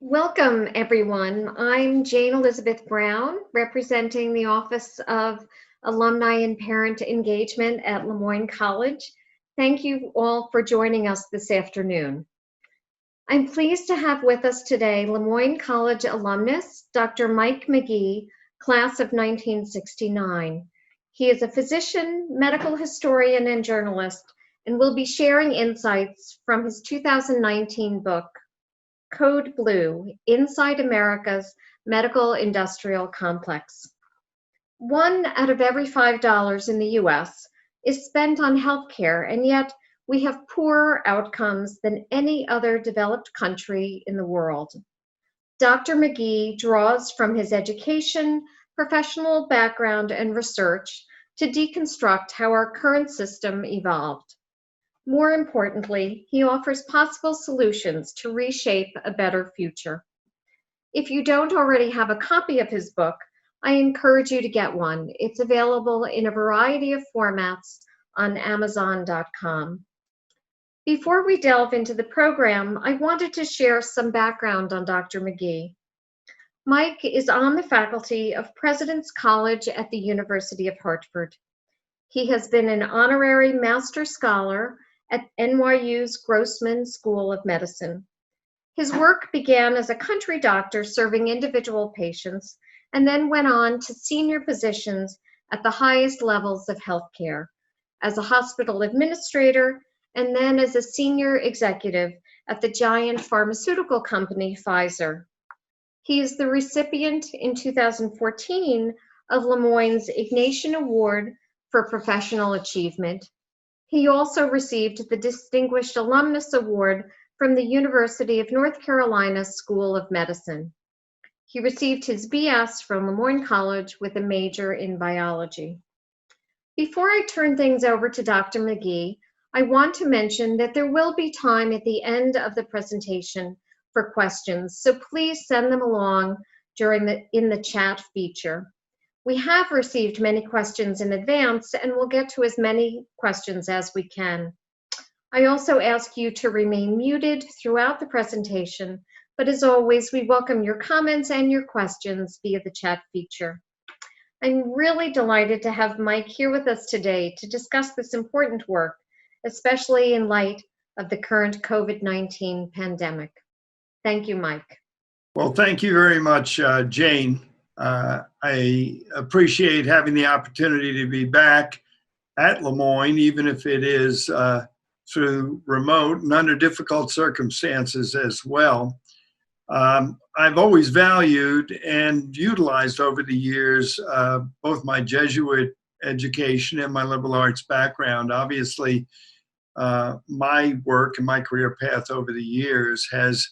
Welcome, everyone. I'm Jane Elizabeth Brown, representing the Office of Alumni and Parent Engagement at Le Moyne College. Thank you all for joining us this afternoon. I'm pleased to have with us today Le Moyne College alumnus, Dr. Mike McGee, class of 1969. He is a physician, medical historian, and journalist, and will be sharing insights from his 2019 book, Code Blue: Inside America's Medical Industrial Complex. 1 out of every $5 in the US is spent on healthcare, and yet we have poorer outcomes than any other developed country in the world. Dr. McGee draws from his education, professional background, and research to deconstruct how our current system evolved. More importantly, he offers possible solutions to reshape a better future. If you don't already have a copy of his book, I encourage you to get one. It's available in a variety of formats on Amazon.com. Before we delve into the program, I wanted to share some background on Dr. McGee. Mike is on the faculty of President's College at the University of Hartford. He has been an honorary master scholar at NYU's Grossman School of Medicine. His work began as a country doctor serving individual patients, and then went on to senior positions at the highest levels of healthcare, as a hospital administrator, and then as a senior executive at the giant pharmaceutical company Pfizer. He is the recipient in 2014 of Le Moyne's Ignatian Award for Professional Achievement. He also received the Distinguished Alumnus Award from the University of North Carolina School of Medicine. He received his BS from Le Moyne College with a major in biology. Before I turn things over to Dr. McGee, I want to mention that there will be time at the end of the presentation for questions, so please send them along in the chat feature. We have received many questions in advance, and we'll get to as many questions as we can. I also ask you to remain muted throughout the presentation, but as always, we welcome your comments and your questions via the chat feature. I'm really delighted to have Mike here with us today to discuss this important work, especially in light of the current COVID-19 pandemic. Thank you, Mike. Well, thank you very much, Jane. I appreciate having the opportunity to be back at Le Moyne, even if it is through remote and under difficult circumstances as well. I've always valued and utilized over the years both my Jesuit education and my liberal arts background. Obviously, my work and my career path over the years has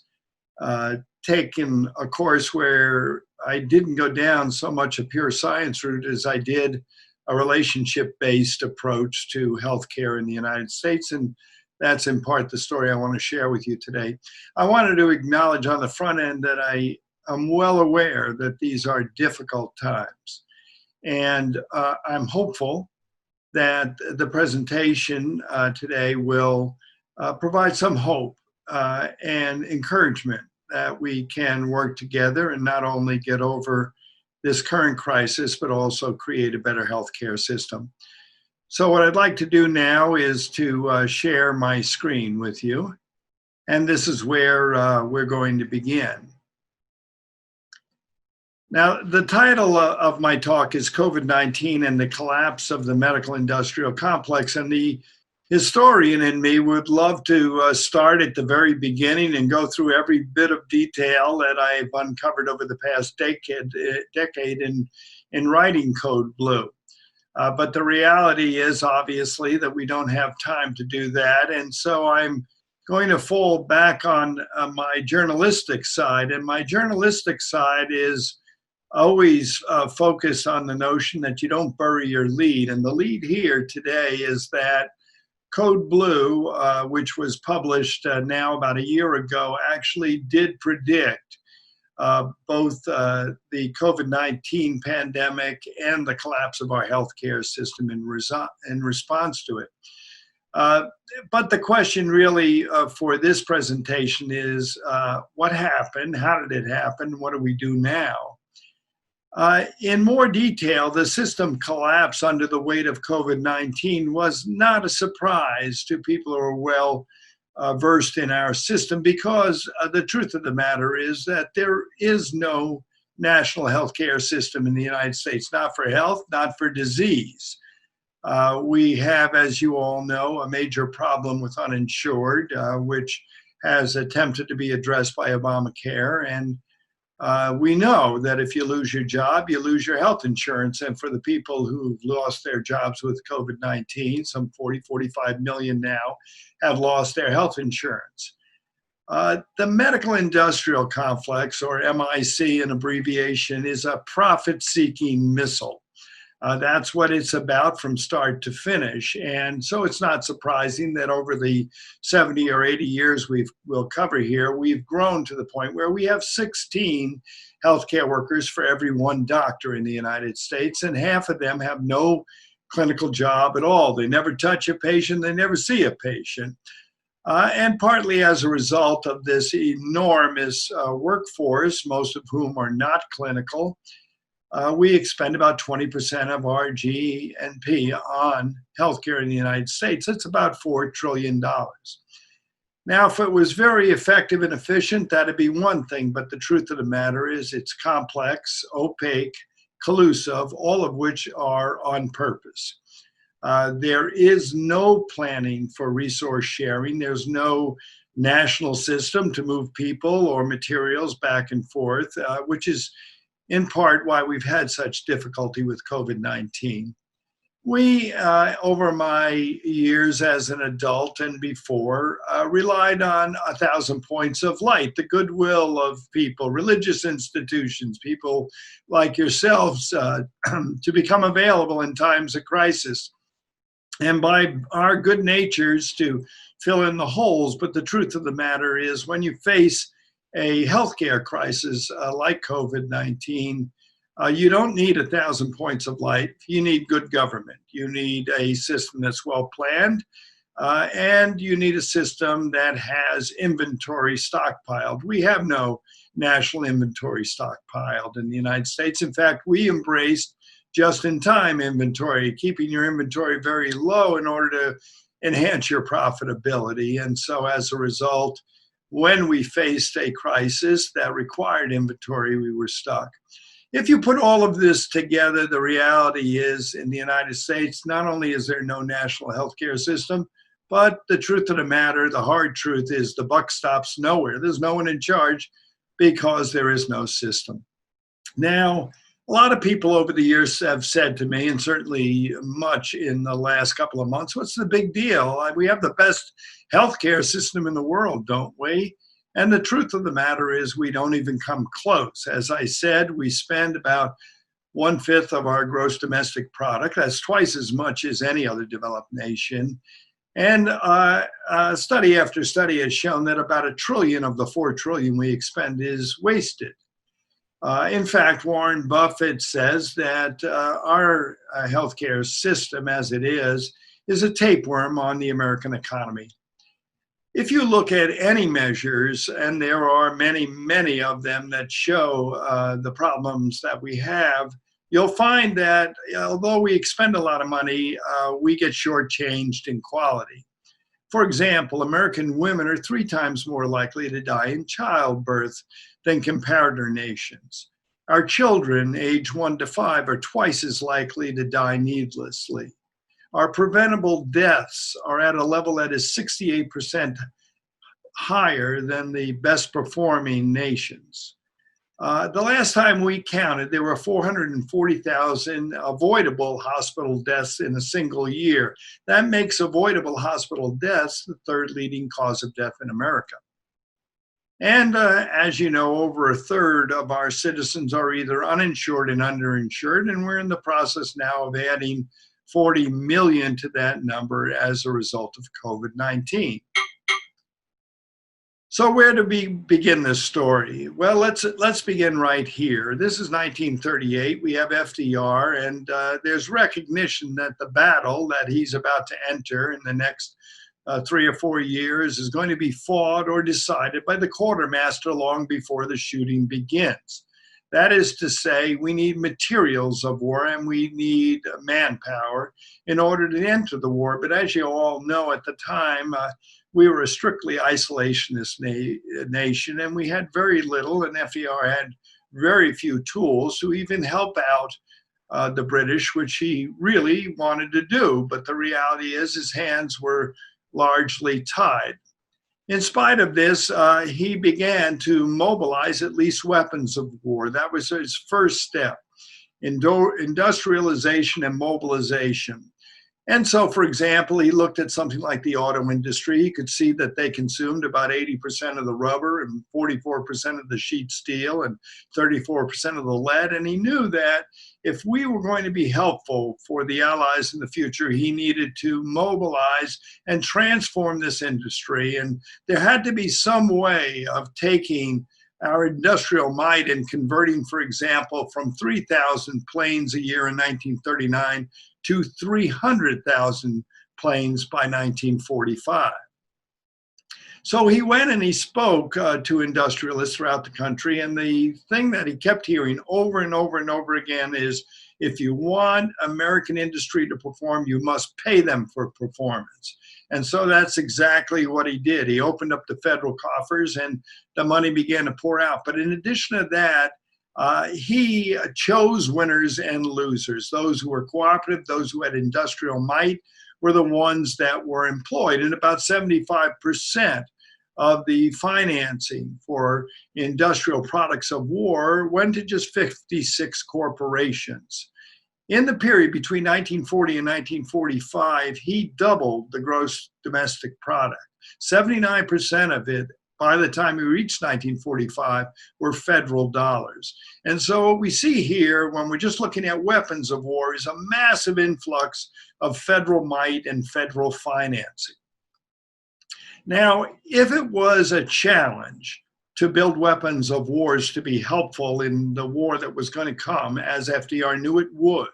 taken a course where I didn't go down so much a pure science route as I did a relationship-based approach to healthcare in the United States, and that's in part the story I want to share with you today. I wanted to acknowledge on the front end that I am well aware that these are difficult times, and I'm hopeful that the presentation today will provide some hope and encouragement that we can work together and not only get over this current crisis, but also create a better healthcare system. So what I'd like to do now is to share my screen with you. And this is where we're going to begin. Now, the title of my talk is COVID-19 and the Collapse of the Medical Industrial Complex. And the historian in me would love to start at the very beginning and go through every bit of detail that I've uncovered over the past decade in writing Code Blue. But the reality is obviously that we don't have time to do that. And so I'm going to fall back on my journalistic side. And my journalistic side is always focused on the notion that you don't bury your lead. And the lead here today is that Code Blue, which was published now about a year ago, actually did predict both the COVID-19 pandemic and the collapse of our healthcare system in response to it. Uh, but the question really for this presentation is what happened? How did it happen? What do we do now? In more detail, the system collapse under the weight of COVID-19 was not a surprise to people who are well versed in our system because the truth of the matter is that there is no national healthcare system in the United States, not for health, not for disease. We have, as you all know, a major problem with uninsured, which has attempted to be addressed by Obamacare. And we know that if you lose your job, you lose your health insurance. And for the people who've lost their jobs with COVID-19, some 45 million now have lost their health insurance. The medical industrial complex, or MIC in abbreviation, is a profit-seeking missile. That's what it's about from start to finish. And so it's not surprising that over the 70 or 80 years we'll cover here, we've grown to the point where we have 16 healthcare workers for every one doctor in the United States, and half of them have no clinical job at all. They never touch a patient, they never see a patient. And partly as a result of this enormous workforce, most of whom are not clinical, we expend about 20% of our GNP on healthcare in the United States. It's about $4 trillion. Now, if it was very effective and efficient, that'd be one thing, but the truth of the matter is it's complex, opaque, collusive, all of which are on purpose. There is no planning for resource sharing. There's no national system to move people or materials back and forth, which is in part why we've had such difficulty with COVID-19. We, over my years as an adult and before, relied on 1,000 points of light, the goodwill of people, religious institutions, people like yourselves, to become available in times of crisis, and by our good natures to fill in the holes. But the truth of the matter is, when you face a healthcare crisis like COVID-19, you don't need 1,000 points of light. You need good government. You need a system that's well planned, and you need a system that has inventory stockpiled. We have no national inventory stockpiled in the United States. In fact, we embraced just-in-time inventory, keeping your inventory very low in order to enhance your profitability. And so as a result, when we faced a crisis that required inventory, we were stuck. If you put all of this together, the reality is in the United States, not only is there no national healthcare system, but the truth of the matter, the hard truth is the buck stops nowhere. There's no one in charge because there is no system. Now, a lot of people over the years have said to me, and certainly much in the last couple of months, what's the big deal? We have the best healthcare system in the world, don't we? And the truth of the matter is we don't even come close. As I said, we spend about 1/5 of our gross domestic product. That's twice as much as any other developed nation. And study after study has shown that about $1 trillion of the $4 trillion we expend is wasted. In fact, Warren Buffett says that our healthcare system as it is a tapeworm on the American economy. If you look at any measures, and there are many, many of them that show the problems that we have, you'll find that although we expend a lot of money, we get shortchanged in quality. For example, American women are 3 times more likely to die in childbirth than comparator nations. Our children, age 1 to 5, are twice as likely to die needlessly. Our preventable deaths are at a level that is 68% higher than the best performing nations. The last time we counted, there were 440,000 avoidable hospital deaths in a single year. That makes avoidable hospital deaths the 3rd leading cause of death in America. And as you know, over 1/3 of our citizens are either uninsured and underinsured, and we're in the process now of adding 40 million to that number as a result of COVID-19. So where to begin this story? Well, let's begin right here. This is 1938. We have FDR, and there's recognition that the battle that he's about to enter in the next 3 or 4 years is going to be fought or decided by the quartermaster long before the shooting begins. That is to say, we need materials of war and we need manpower in order to enter the war. But as you all know, at the time, we were a strictly isolationist nation, and we had very little, and FDR had very few tools to even help out the British, which he really wanted to do. But the reality is his hands were largely tied. In spite of this, he began to mobilize at least weapons of war. That was his first step, industrialization and mobilization. And so, for example, he looked at something like the auto industry. He could see that they consumed about 80% of the rubber and 44% of the sheet steel and 34% of the lead. And he knew that if we were going to be helpful for the Allies in the future, he needed to mobilize and transform this industry. And there had to be some way of taking our industrial might and converting, for example, from 3,000 planes a year in 1939 to 300,000 planes by 1945. So he went and he spoke to industrialists throughout the country, and the thing that he kept hearing over and over and over again is, if you want American industry to perform, you must pay them for performance. And so that's exactly what he did. He opened up the federal coffers and the money began to pour out. But in addition to that, he chose winners and losers. Those who were cooperative, those who had industrial might, were the ones that were employed. And about 75% of the financing for industrial products of war went to just 56 corporations. In the period between 1940 and 1945, he doubled the gross domestic product. 79% of it, by the time we reached 1945, were federal dollars. And so what we see here, when we're just looking at weapons of war, is a massive influx of federal might and federal financing. Now, if it was a challenge to build weapons of wars to be helpful in the war that was going to come, as FDR knew it would,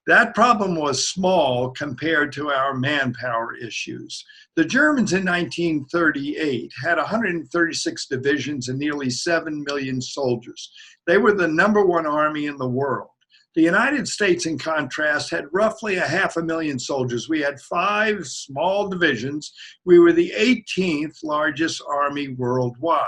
that problem was small compared to our manpower issues. The Germans in 1938 had 136 divisions and nearly 7 million soldiers. They were the #1 army in the world. The United States, in contrast, had roughly 500,000 soldiers. We had 5 small divisions. We were the 18th largest army worldwide.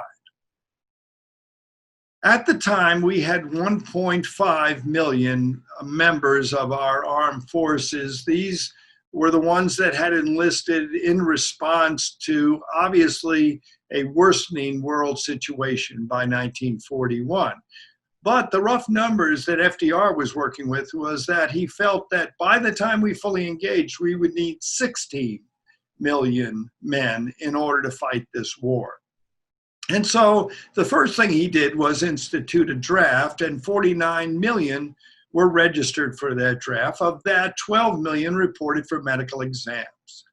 At the time, we had 1.5 million members of our armed forces. These were the ones that had enlisted in response to, obviously, a worsening world situation by 1941. But the rough numbers that FDR was working with was that he felt that by the time we fully engaged, we would need 16 million men in order to fight this war. And so the first thing he did was institute a draft, and 49 million were registered for that draft. Of that, 12 million reported for medical exams.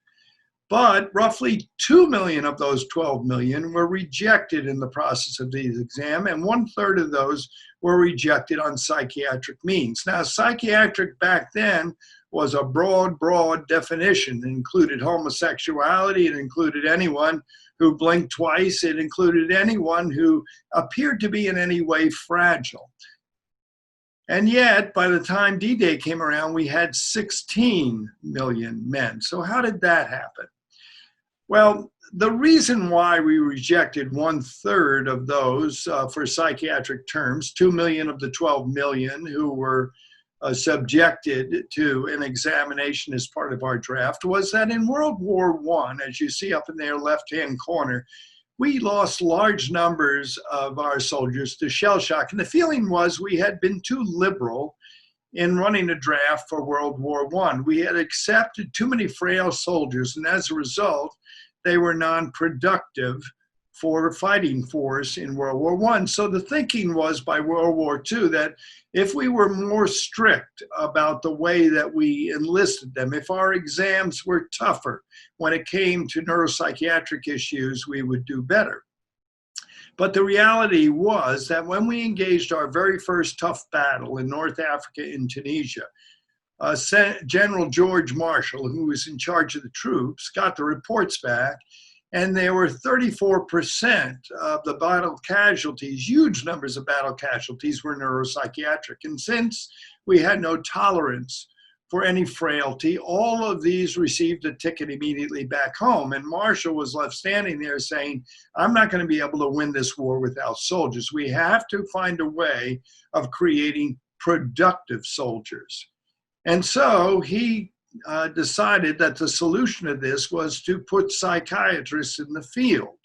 But roughly 2 million of those 12 million were rejected in the process of these exams, and 1/3 of those were rejected on psychiatric means. Now, psychiatric back then was a broad definition. It included homosexuality, it included anyone who blinked twice, it included anyone who appeared to be in any way fragile. And yet, by the time D-Day came around, we had 16 million men. So how did that happen? Well, the reason why we rejected 1/3 of those for psychiatric terms, 2 million of the 12 million who were subjected to an examination as part of our draft, was that in World War I, as you see up in their left-hand corner, we lost large numbers of our soldiers to shell shock. And the feeling was we had been too liberal in running a draft for World War I. We had accepted too many frail soldiers, and as a result, they were non-productive for fighting force in World War I. So the thinking was by World War II that if we were more strict about the way that we enlisted them, if our exams were tougher when it came to neuropsychiatric issues, we would do better. But the reality was that when we engaged our very first tough battle in North Africa in Tunisia, General George Marshall, who was in charge of the troops, got the reports back, and there were 34% of the battle casualties, huge numbers of battle casualties, were neuropsychiatric. And since we had no tolerance for any frailty, all of these received a ticket immediately back home. And Marshall was left standing there saying, I'm not going to be able to win this war without soldiers. We have to find a way of creating productive soldiers. And so he decided that the solution to this was to put psychiatrists in the field.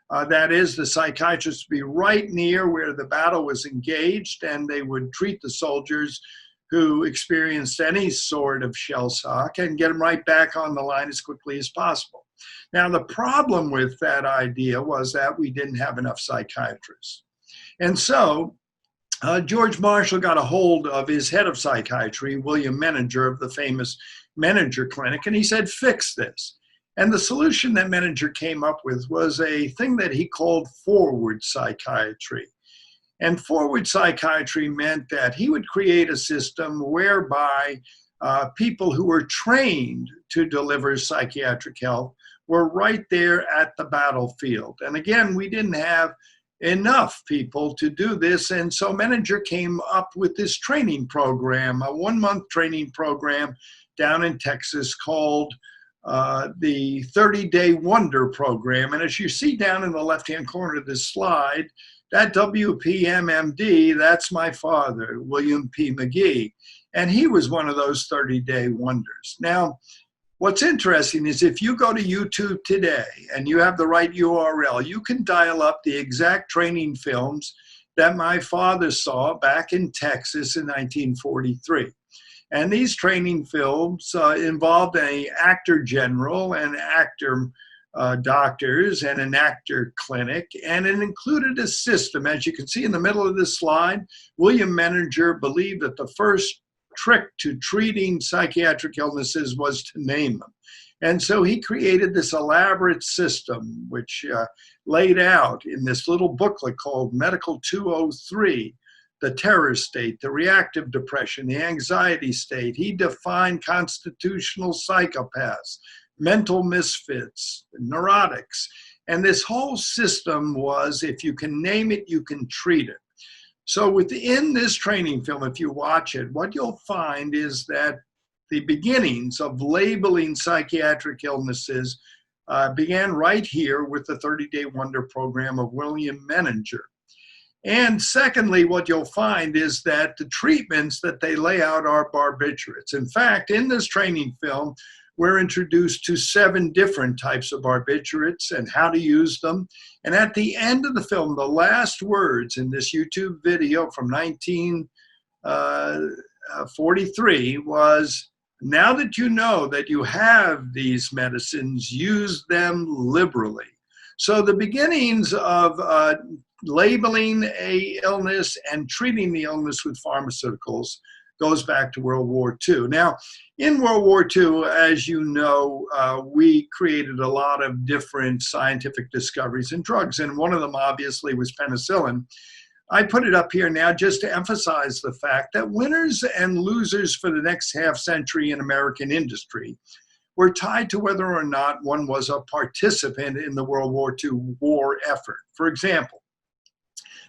That is, the psychiatrists would be right near where the battle was engaged, and they would treat the soldiers who experienced any sort of shell shock and get them right back on the line as quickly as possible. Now, the problem with that idea was that we didn't have enough psychiatrists. And so George Marshall got a hold of his head of psychiatry, William Menninger of the famous Menninger Clinic, and he said, fix this. And the solution that Menninger came up with was a thing that he called forward psychiatry. And forward psychiatry meant that he would create a system whereby people who were trained to deliver psychiatric help were right there at the battlefield. And again, we didn't have enough people to do this. And so Menninger came up with this training program, a 1-month training program down in Texas called the 30-Day Wonder Program. And as you see down in the left-hand corner of this slide, that WPMMD, that's my father, William P. McGee. And he was one of those 30-day wonders. Now, what's interesting is if you go to YouTube today and you have the right URL, you can dial up the exact training films that my father saw back in Texas in 1943. And these training films involved an actor general and actor doctors and an actor clinic, and it included a system. As you can see in the middle of this slide, William Menninger believed that the first trick to treating psychiatric illnesses was to name them. And so he created this elaborate system, which laid out in this little booklet called Medical 203, the terror state, the reactive depression, the anxiety state. He defined constitutional psychopaths, mental misfits, neurotics. And this whole system was, if you can name it, you can treat it. So within this training film, if you watch it, what you'll find is that the beginnings of labeling psychiatric illnesses began right here with the 30-Day Wonder Program of William Menninger. And secondly, what you'll find is that the treatments that they lay out are barbiturates. In fact, in this training film, we're introduced to 7 different types of barbiturates and how to use them. And at the end of the film, the last words in this YouTube video from 1943 was, now that you know that you have these medicines, use them liberally. So the beginnings of labeling a illness and treating the illness with pharmaceuticals goes back to World War II. Now, in World War II, as you know, we created a lot of different scientific discoveries in drugs, and one of them obviously was penicillin. I put it up here now just to emphasize the fact that winners and losers for the next half century in American industry were tied to whether or not one was a participant in the World War II war effort. For example,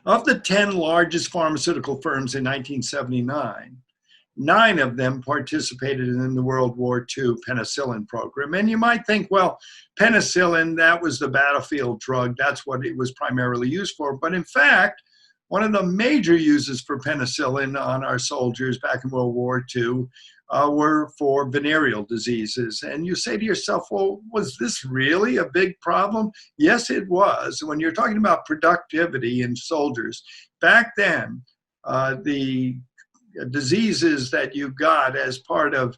of the 10 largest pharmaceutical firms in 1979, 9 of them participated in the World War II penicillin program. And you might think, well, penicillin, that was the battlefield drug. That's what it was primarily used for. But in fact, one of the major uses for penicillin on our soldiers back in World War II were for venereal diseases. And you say to yourself, well, was this really a big problem? Yes, it was. When you're talking about productivity in soldiers, back then, the diseases that you got as part of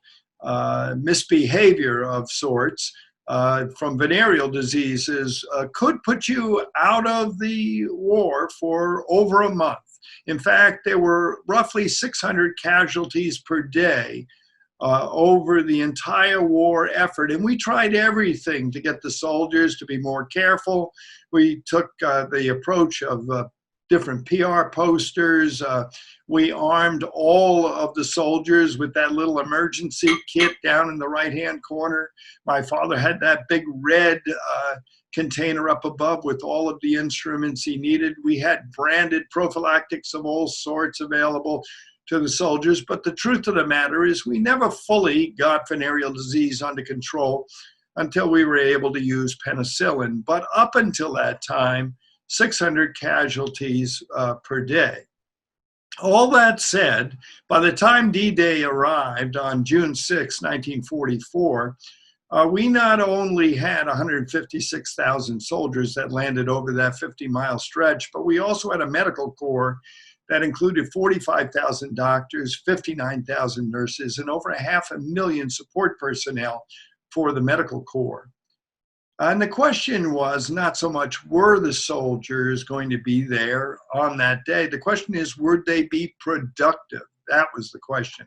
misbehavior of sorts from venereal diseases could put you out of the war for over a month. In fact, there were roughly 600 casualties per day over the entire war effort. And we tried everything to get the soldiers to be more careful. We took the approach of different PR posters. We armed all of the soldiers with that little emergency kit down in the right-hand corner. My father had that big red container up above with all of the instruments he needed. We had branded prophylactics of all sorts available to the soldiers. But the truth of the matter is we never fully got venereal disease under control until we were able to use penicillin. But up until that time, 600 casualties per day. All that said, by the time D-Day arrived on June 6, 1944, we not only had 156,000 soldiers that landed over that 50-mile stretch, but we also had a medical corps that included 45,000 doctors, 59,000 nurses, and over 500,000 support personnel for the medical corps. And the question was not so much were the soldiers going to be there on that day. The question is, would they be productive? That was the question.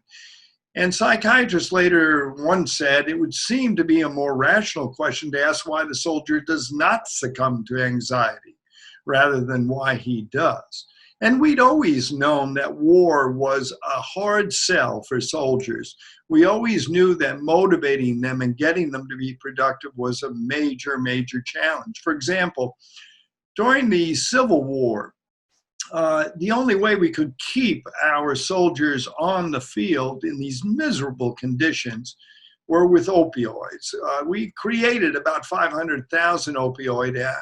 And psychiatrists later once said it would seem to be a more rational question to ask why the soldier does not succumb to anxiety rather than why he does. And we'd always known that war was a hard sell for soldiers. We always knew that motivating them and getting them to be productive was a major, major challenge. For example, during the Civil War, the only way we could keep our soldiers on the field in these miserable conditions were with opioids. We created about 500,000 opioid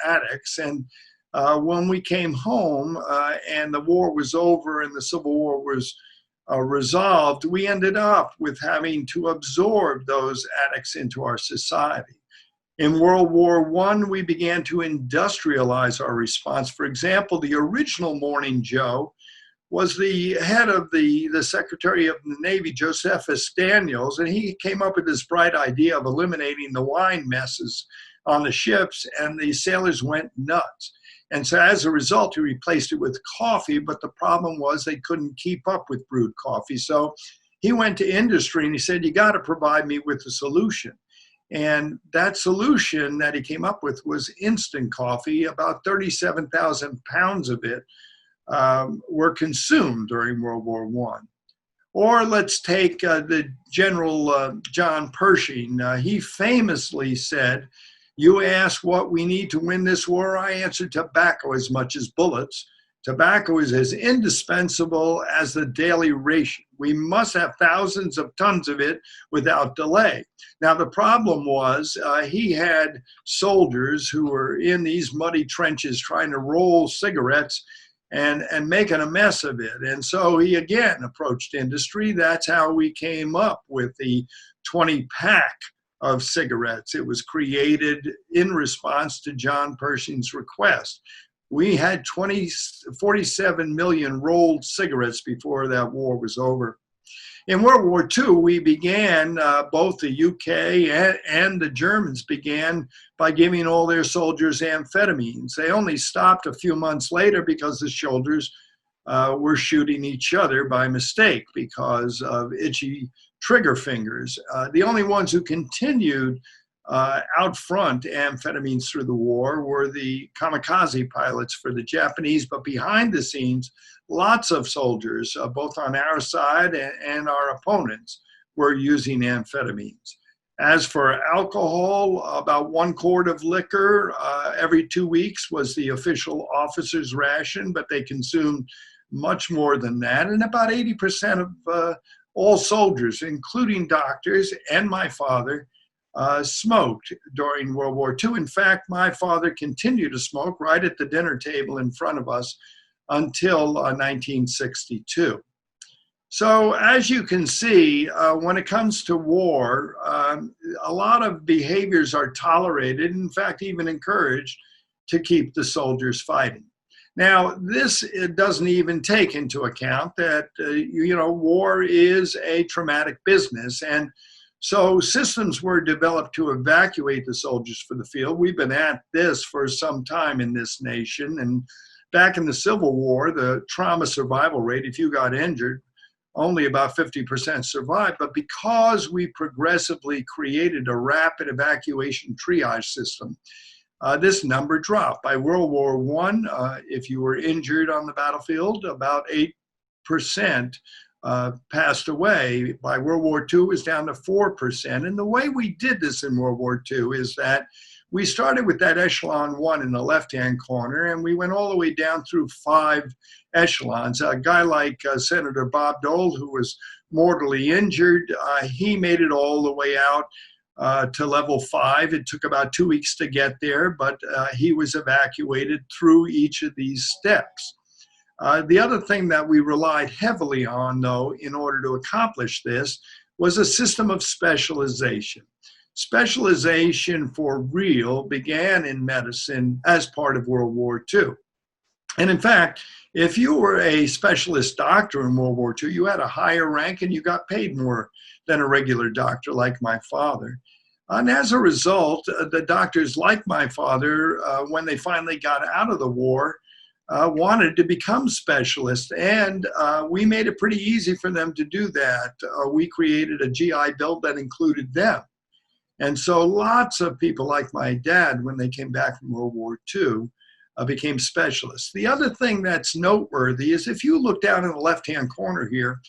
addicts, and when we came home and the war was over and the Civil War was resolved, we ended up with having to absorb those addicts into our society. In World War I, we began to industrialize our response. For example, the original Morning Joe was the head of the Secretary of the Navy, Josephus Daniels, and he came up with this bright idea of eliminating the wine messes on the ships, and the sailors went nuts. And so as a result, he replaced it with coffee, but the problem was they couldn't keep up with brewed coffee. So he went to industry and he said, you got to provide me with a solution. And that solution that he came up with was instant coffee. About 37,000 pounds of it were consumed during World War I. Or let's take the General John Pershing. He famously said, you ask what we need to win this war, I answer tobacco as much as bullets. Tobacco is as indispensable as the daily ration. We must have thousands of tons of it without delay. Now, the problem was he had soldiers who were in these muddy trenches trying to roll cigarettes and making a mess of it. And so he again approached industry. That's how we came up with the 20-pack of cigarettes. It was created in response to John Pershing's request. We had 47 million rolled cigarettes before that war was over. In World War II, we began, both the UK and the Germans began by giving all their soldiers amphetamines. They only stopped a few months later because the soldiers were shooting each other by mistake because of itchy trigger fingers. The only ones who continued out front amphetamines through the war were the kamikaze pilots for the Japanese, but behind the scenes, lots of soldiers, both on our side and our opponents, were using amphetamines. As for alcohol, about 1 quart of liquor every 2 weeks was the official officer's ration, but they consumed much more than that. And about 80% of all soldiers, including doctors and my father, smoked during World War II. In fact, my father continued to smoke right at the dinner table in front of us until 1962. So as you can see, when it comes to war, a lot of behaviors are tolerated, in fact, even encouraged to keep the soldiers fighting. Now, this doesn't even take into account that, war is a traumatic business, and So systems were developed to evacuate the soldiers for the field. We've been at this for some time in this nation. And back in the Civil War, the trauma survival rate, if you got injured, only about 50% survived. But because we progressively created a rapid evacuation triage system, this number dropped. By World War I, if you were injured on the battlefield, about 8% passed away. By World War II, it was down to 4%. And the way we did this in World War II is that we started with that echelon 1 in the left-hand corner, and we went all the way down through 5 echelons. A guy like Senator Bob Dole, who was mortally injured, he made it all the way out to level 5. It took about 2 weeks to get there, but he was evacuated through each of these steps. The other thing that we relied heavily on, though, in order to accomplish this, was a system of specialization. Specialization for real began in medicine as part of World War II. And in fact, if you were a specialist doctor in World War II, you had a higher rank and you got paid more than a regular doctor like my father. And as a result, the doctors like my father, when they finally got out of the war, wanted to become specialists. And we made it pretty easy for them to do that. We created a GI Bill that included them. And so lots of people like my dad, when they came back from World War II, became specialists. The other thing that's noteworthy is if you look down in the left-hand corner here,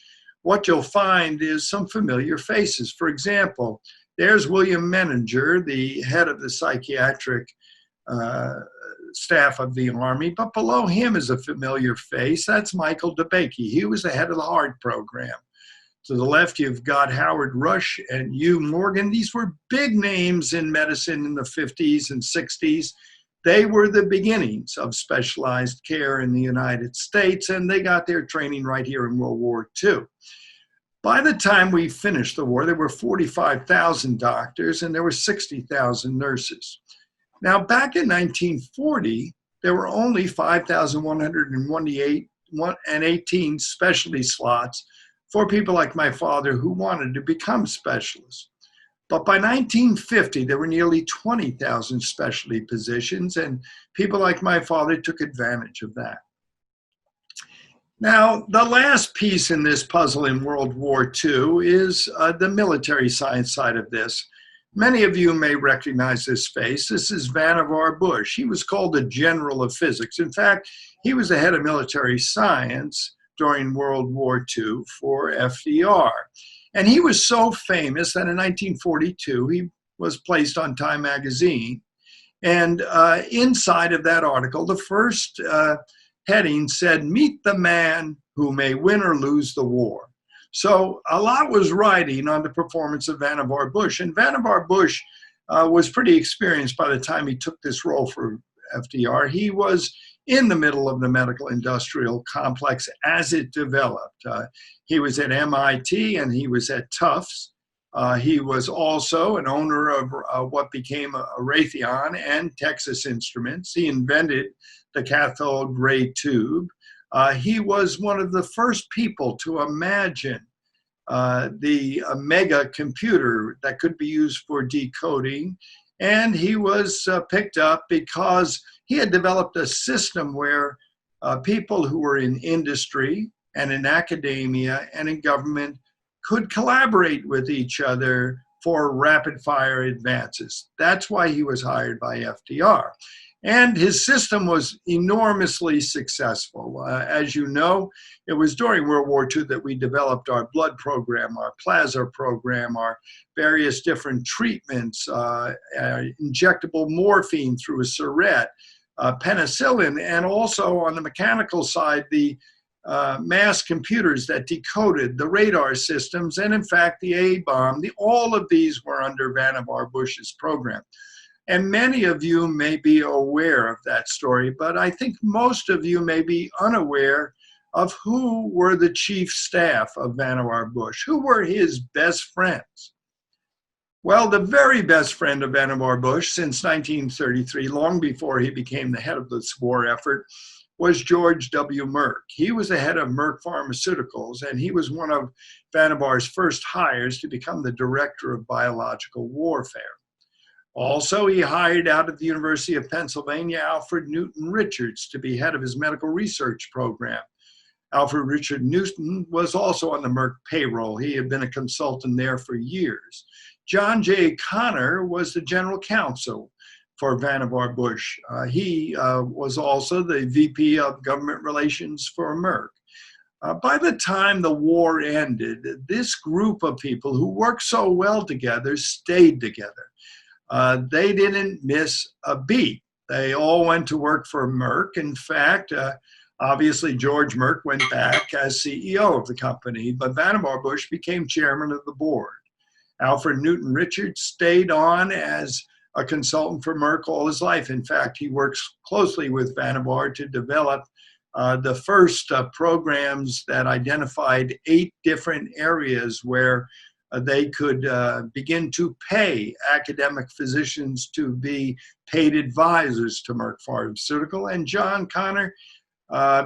what you'll find is some familiar faces. For example, there's William Menninger, the head of the psychiatric staff of the Army, but below him is a familiar face. That's Michael DeBakey. He was the head of the heart program. To the left, you've got Howard Rush and Hugh Morgan. These were big names in medicine in the 50s and 60s. They were the beginnings of specialized care in the United States, and they got their training right here in World War II. By the time we finished the war, there were 45,000 doctors and there were 60,000 nurses. Now, back in 1940, there were only 5,118 specialty slots for people like my father who wanted to become specialists. But by 1950, there were nearly 20,000 specialty positions, and people like my father took advantage of that. Now, the last piece in this puzzle in World War II is the military science side of this. Many of you may recognize this face. This is Vannevar Bush. He was called the General of Physics. In fact, he was the head of military science during World War II for FDR. And he was so famous that in 1942, he was placed on Time magazine. And inside of that article, the first heading said, "Meet the man who may win or lose the war." So a lot was riding on the performance of Vannevar Bush. And Vannevar Bush was pretty experienced by the time he took this role for FDR. He was in the middle of the medical industrial complex as it developed. He was at MIT and he was at Tufts. He was also an owner of what became Raytheon and Texas Instruments. He invented the cathode ray tube. He was one of the first people to imagine the mega computer that could be used for decoding. And he was picked up because he had developed a system where people who were in industry and in academia and in government could collaborate with each other for rapid fire advances. That's why he was hired by FDR. And his system was enormously successful. As you know, it was during World War II that we developed our blood program, our plasma program, our various different treatments, injectable morphine through a syringe, penicillin, and also on the mechanical side, the mass computers that decoded the radar systems, and in fact, the A-bomb. All of these were under Vannevar Bush's program. And many of you may be aware of that story, but I think most of you may be unaware of who were the chief staff of Vannevar Bush, who were his best friends. Well, the very best friend of Vannevar Bush since 1933, long before he became the head of this war effort, was George W. Merck. He was the head of Merck Pharmaceuticals, and he was one of Vannevar's first hires to become the director of biological warfare. Also, he hired out of the University of Pennsylvania Alfred Newton Richards to be head of his medical research program. Alfred Richard Newton was also on the Merck payroll. He had been a consultant there for years. John J. Connor was the general counsel for Vannevar Bush. He was also the VP of government relations for Merck. By the time the war ended, this group of people who worked so well together stayed together. They didn't miss a beat. They all went to work for Merck. In fact, obviously, George Merck went back as CEO of the company, but Vannevar Bush became chairman of the board. Alfred Newton Richards stayed on as a consultant for Merck all his life. In fact, he works closely with Vannevar to develop the first programs that identified 8 different areas where they could begin to pay academic physicians to be paid advisors to Merck Pharmaceutical. And John Connor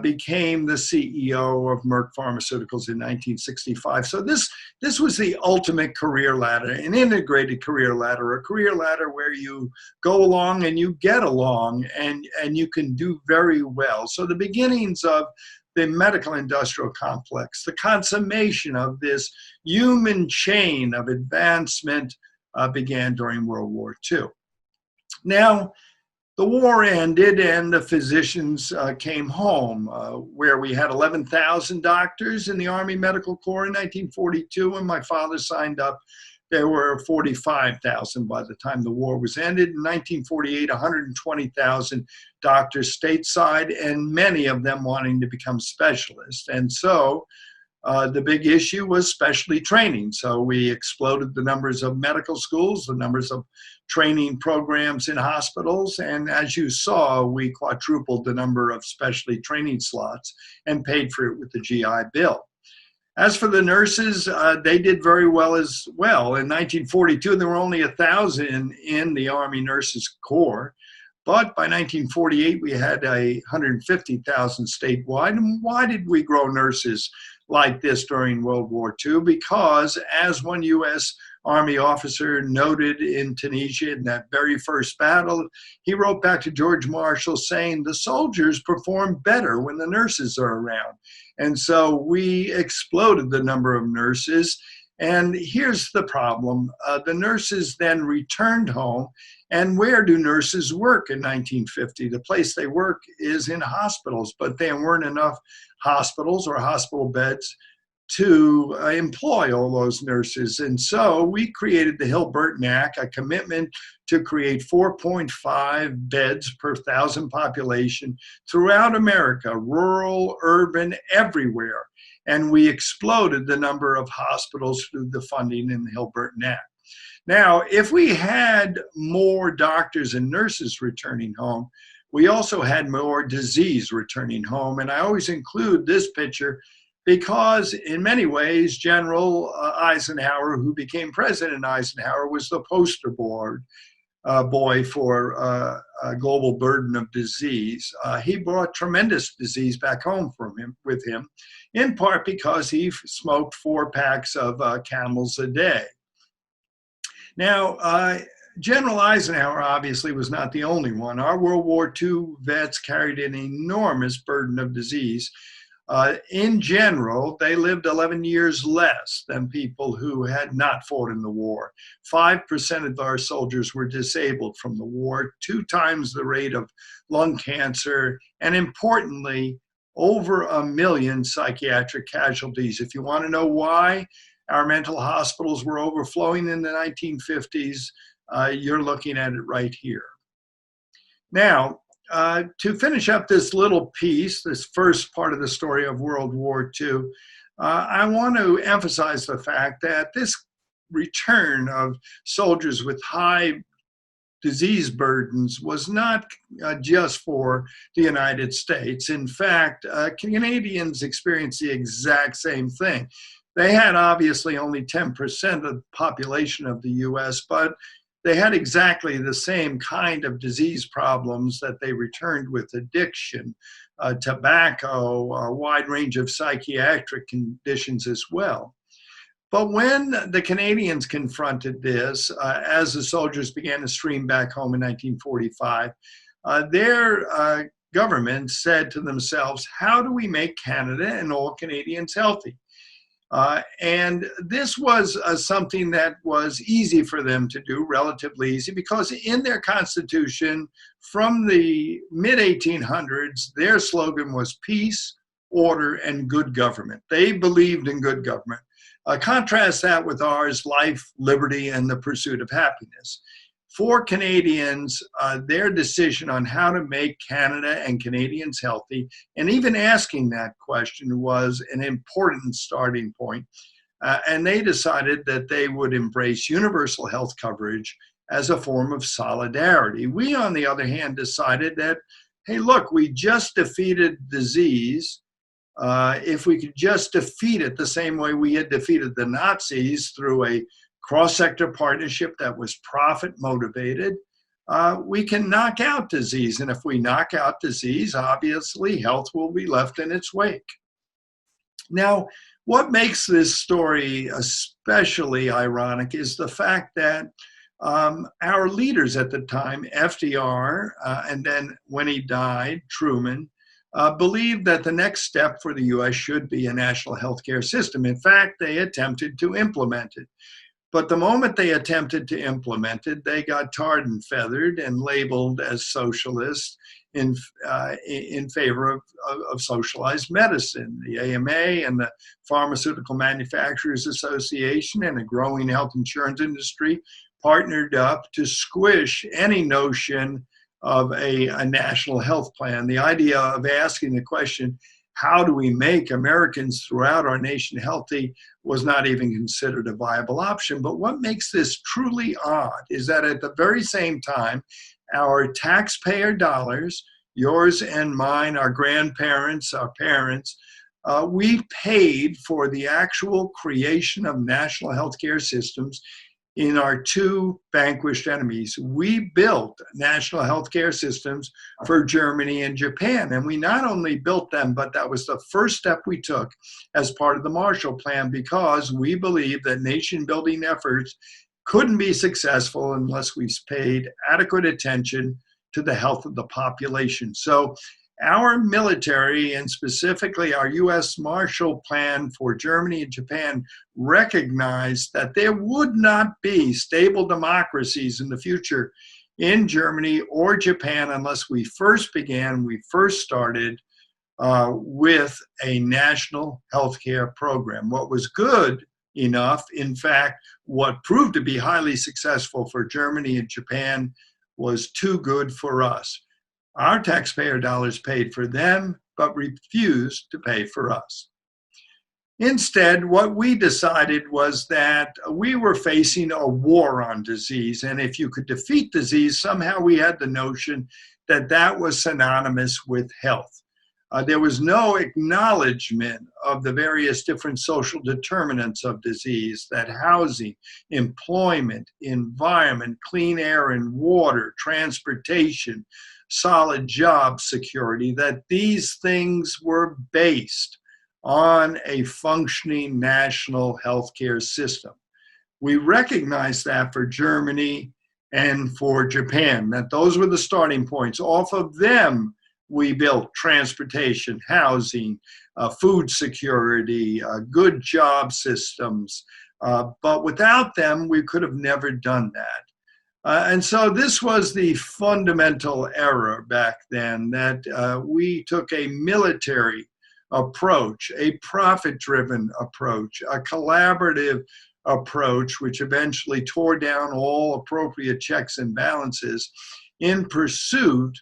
became the CEO of Merck Pharmaceuticals in 1965. So this was the ultimate career ladder, an integrated career ladder, a career ladder where you go along and you get along and you can do very well. So the beginnings of the medical industrial complex, the consummation of this human chain of advancement began during World War II. Now, the war ended and the physicians came home, where we had 11,000 doctors in the Army Medical Corps in 1942. When my father signed up, there were 45,000 by the time the war was ended. In 1948, 120,000 doctors stateside, and many of them wanting to become specialists. And so the big issue was specialty training. So we exploded the numbers of medical schools, the numbers of training programs in hospitals, and as you saw, we quadrupled the number of specialty training slots and paid for it with the GI Bill. As for the nurses, they did very well as well. In 1942, there were only 1,000 in the Army Nurses Corps, but by 1948, we had 150,000 statewide. And why did we grow nurses like this during World War II? Because, as one U.S. Army officer noted in Tunisia in that very first battle, he wrote back to George Marshall saying, the soldiers perform better when the nurses are around. And so we exploded the number of nurses. And here's the problem. The nurses then returned home. And where do nurses work in 1950? The place they work is in hospitals, but there weren't enough hospitals or hospital beds to employ all those nurses. And so we created the Hill-Burton Act, a commitment to create 4.5 beds per 1,000 population throughout America, rural, urban, everywhere. And we exploded the number of hospitals through the funding in the Hill-Burton Act. Now, if we had more doctors and nurses returning home, we also had more disease returning home. And I always include this picture because in many ways, General Eisenhower, who became President Eisenhower, was the poster boy for a global burden of disease. He brought tremendous disease back home with him, in part because he smoked 4 packs of Camels a day. Now, General Eisenhower obviously was not the only one. Our World War II vets carried an enormous burden of disease. In general, they lived 11 years less than people who had not fought in the war. 5% of our soldiers were disabled from the war, 2 times the rate of lung cancer, and importantly, over 1 million psychiatric casualties. If you want to know why our mental hospitals were overflowing in the 1950s, you're looking at it right here. Now, to finish up this little piece, this first part of the story of World War II, I want to emphasize the fact that this return of soldiers with high disease burdens was not just for the United States. In fact, Canadians experienced the exact same thing. They had obviously only 10% of the population of the US, but they had exactly the same kind of disease problems that they returned with: addiction, tobacco, a wide range of psychiatric conditions as well. But when the Canadians confronted this, as the soldiers began to stream back home in 1945, their government said to themselves, how do we make Canada and all Canadians healthy? And this was something that was easy for them to do, relatively easy, because in their constitution from the mid-1800s, their slogan was peace, order, and good government. They believed in good government. Contrast that with ours: life, liberty, and the pursuit of happiness. For Canadians, their decision on how to make Canada and Canadians healthy, and even asking that question, was an important starting point. And they decided that they would embrace universal health coverage as a form of solidarity. We, on the other hand, decided that, hey, look, we just defeated disease. If we could just defeat it the same way we had defeated the Nazis, through a cross-sector partnership that was profit motivated, we can knock out disease. And if we knock out disease, obviously health will be left in its wake. Now, what makes this story especially ironic is the fact that our leaders at the time, FDR, and then when he died, Truman, believed that the next step for the US should be a national healthcare system. In fact, they attempted to implement it. But the moment they attempted to implement it, they got tarred and feathered and labeled as socialists in favor of socialized medicine. The AMA and the Pharmaceutical Manufacturers Association and a growing health insurance industry partnered up to squish any notion of a national health plan. The idea of asking the question, how do we make Americans throughout our nation healthy, was not even considered a viable option. But what makes this truly odd is that at the very same time, our taxpayer dollars, yours and mine, our grandparents, our parents, we paid for the actual creation of national healthcare systems in our two vanquished enemies. We built national healthcare systems for Germany and Japan. And we not only built them, but that was the first step we took as part of the Marshall Plan, because we believed that nation building efforts couldn't be successful unless we paid adequate attention to the health of the population. So our military, and specifically our US Marshall Plan for Germany and Japan, recognized that there would not be stable democracies in the future in Germany or Japan unless we first started with a national healthcare program. What was good enough, in fact, what proved to be highly successful for Germany and Japan, was too good for us. Our taxpayer dollars paid for them, but refused to pay for us. Instead, what we decided was that we were facing a war on disease, and if you could defeat disease, somehow we had the notion that that was synonymous with health. There was no acknowledgement of the various different social determinants of disease, that housing, employment, environment, clean air and water, transportation, solid job security, that these things were based on a functioning national healthcare system. We recognized that for Germany and for Japan, that those were the starting points. Off of them, we built transportation, housing, food security, good job systems. But without them, we could have never done that. And so this was the fundamental error back then, that we took a military approach, a profit-driven approach, a collaborative approach, which eventually tore down all appropriate checks and balances in pursuit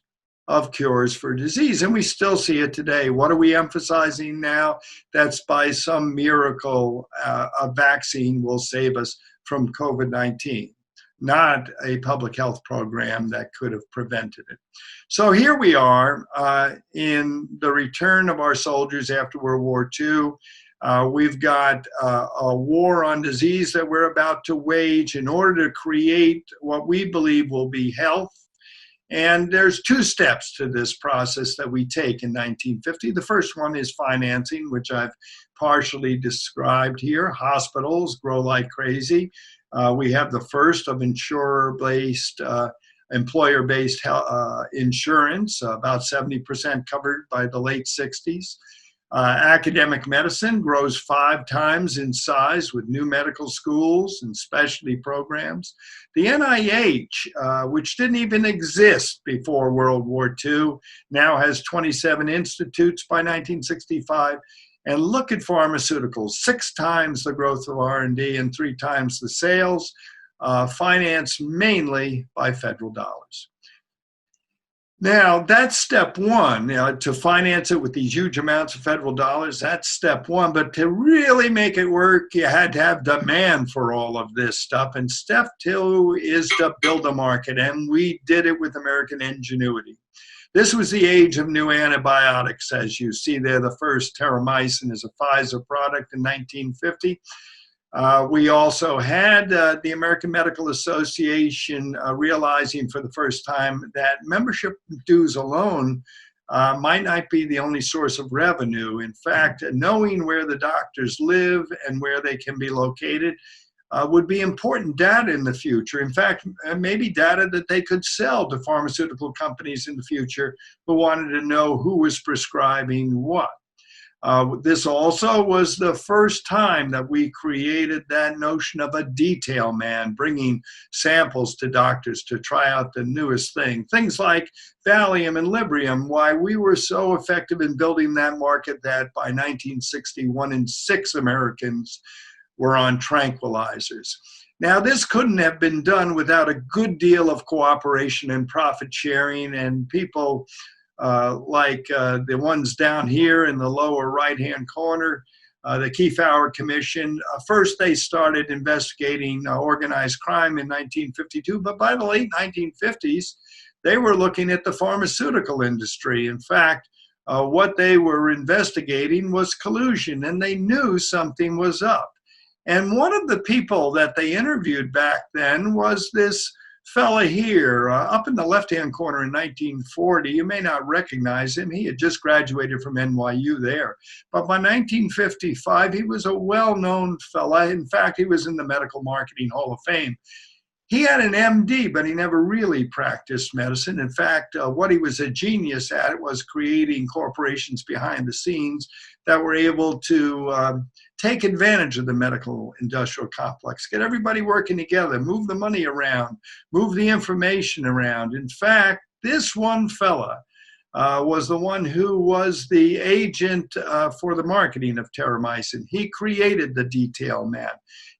of cures for disease. And we still see it today. What are we emphasizing now? That's by some miracle, a vaccine will save us from COVID-19, not a public health program that could have prevented it. So here we are in the return of our soldiers after World War II. We've got a war on disease that we're about to wage in order to create what we believe will be health. And there's two steps to this process that we take in 1950. The first one is financing, which I've partially described here. Hospitals grow like crazy. We have the first of insurer-based, employer-based insurance, about 70% covered by the late 60s. Academic medicine grows 5 times in size with new medical schools and specialty programs. The NIH, which didn't even exist before World War II, now has 27 institutes by 1965. And look at pharmaceuticals, 6 times the growth of R&D and 3 times the sales, financed mainly by federal dollars. Now, that's step one, to finance it with these huge amounts of federal dollars, that's step one. But to really make it work, you had to have demand for all of this stuff. And step two is to build a market. And we did it with American ingenuity. This was the age of new antibiotics, as you see there. The first terramycin is a Pfizer product in 1950. We also had the American Medical Association realizing for the first time that membership dues alone might not be the only source of revenue. In fact, knowing where the doctors live and where they can be located would be important data in the future. In fact, maybe data that they could sell to pharmaceutical companies in the future who wanted to know who was prescribing what. This also was the first time that we created that notion of a detail man, bringing samples to doctors to try out the newest thing. Things like Valium and Librium, why we were so effective in building that market that by 1960, 1 in 6 Americans were on tranquilizers. Now, this couldn't have been done without a good deal of cooperation and profit sharing, and people like the ones down here in the lower right-hand corner, the Kefauver Commission. First, they started investigating organized crime in 1952, but by the late 1950s, they were looking at the pharmaceutical industry. In fact, what they were investigating was collusion, and they knew something was up. And one of the people that they interviewed back then was this fella here, up in the left-hand corner in 1940. You may not recognize him. He had just graduated from NYU there. But by 1955, he was a well-known fella. In fact, he was in the Medical Marketing Hall of Fame. He had an MD, but he never really practiced medicine. In fact, what he was a genius at was creating corporations behind the scenes that were able to take advantage of the medical industrial complex, get everybody working together, move the money around, move the information around. In fact, this one fella was the one who was the agent for the marketing of terramycin. He created the detail man.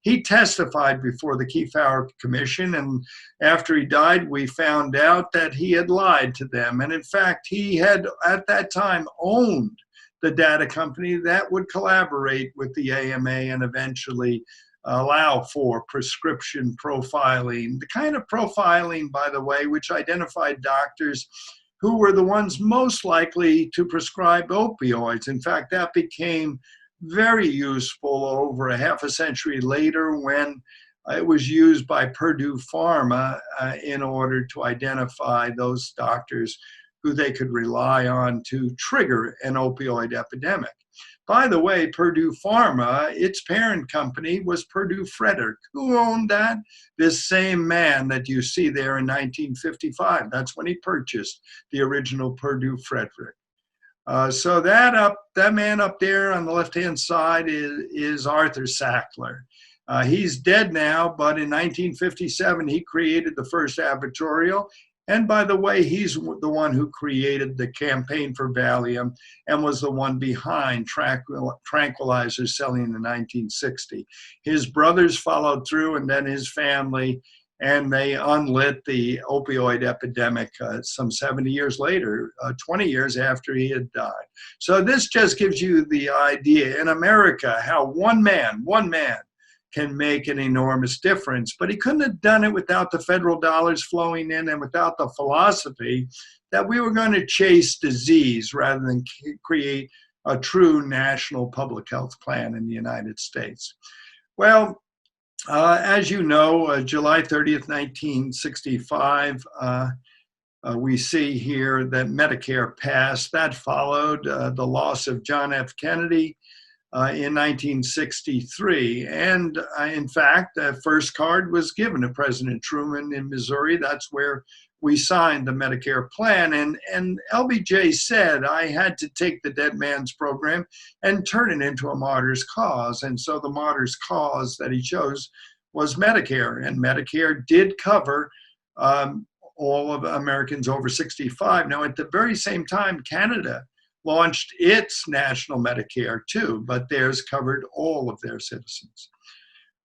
He testified before the Kefauver Commission, and after he died, we found out that he had lied to them. And in fact, he had, at that time, owned the data company that would collaborate with the AMA and eventually allow for prescription profiling. The kind of profiling, by the way, which identified doctors who were the ones most likely to prescribe opioids. In fact, that became very useful over a half a century later when it was used by Purdue Pharma in order to identify those doctors who they could rely on to trigger an opioid epidemic. By the way, Purdue Pharma, its parent company was Purdue Frederick. Who owned that? This same man that you see there in 1955. That's when he purchased the original Purdue Frederick. So that man up there on the left-hand side is Arthur Sackler. He's dead now, but in 1957, he created the first advertorial. And by the way, he's the one who created the campaign for Valium and was the one behind tranquilizers selling in 1960. His brothers followed through, and then his family, and they unlit the opioid epidemic some 70 years later, 20 years after he had died. So this just gives you the idea in America how one man can make an enormous difference. But he couldn't have done it without the federal dollars flowing in and without the philosophy that we were going to chase disease rather than create a true national public health plan in the United States. Well, as you know, July 30th, 1965, we see here that Medicare passed. That followed the loss of John F. Kennedy in 1963. And in fact, the first card was given to President Truman in Missouri. That's where we signed the Medicare plan. And LBJ said, I had to take the dead man's program and turn it into a martyr's cause. And so the martyr's cause that he chose was Medicare. And Medicare did cover all of Americans over 65. Now, at the very same time, Canada launched its national Medicare too, but theirs covered all of their citizens.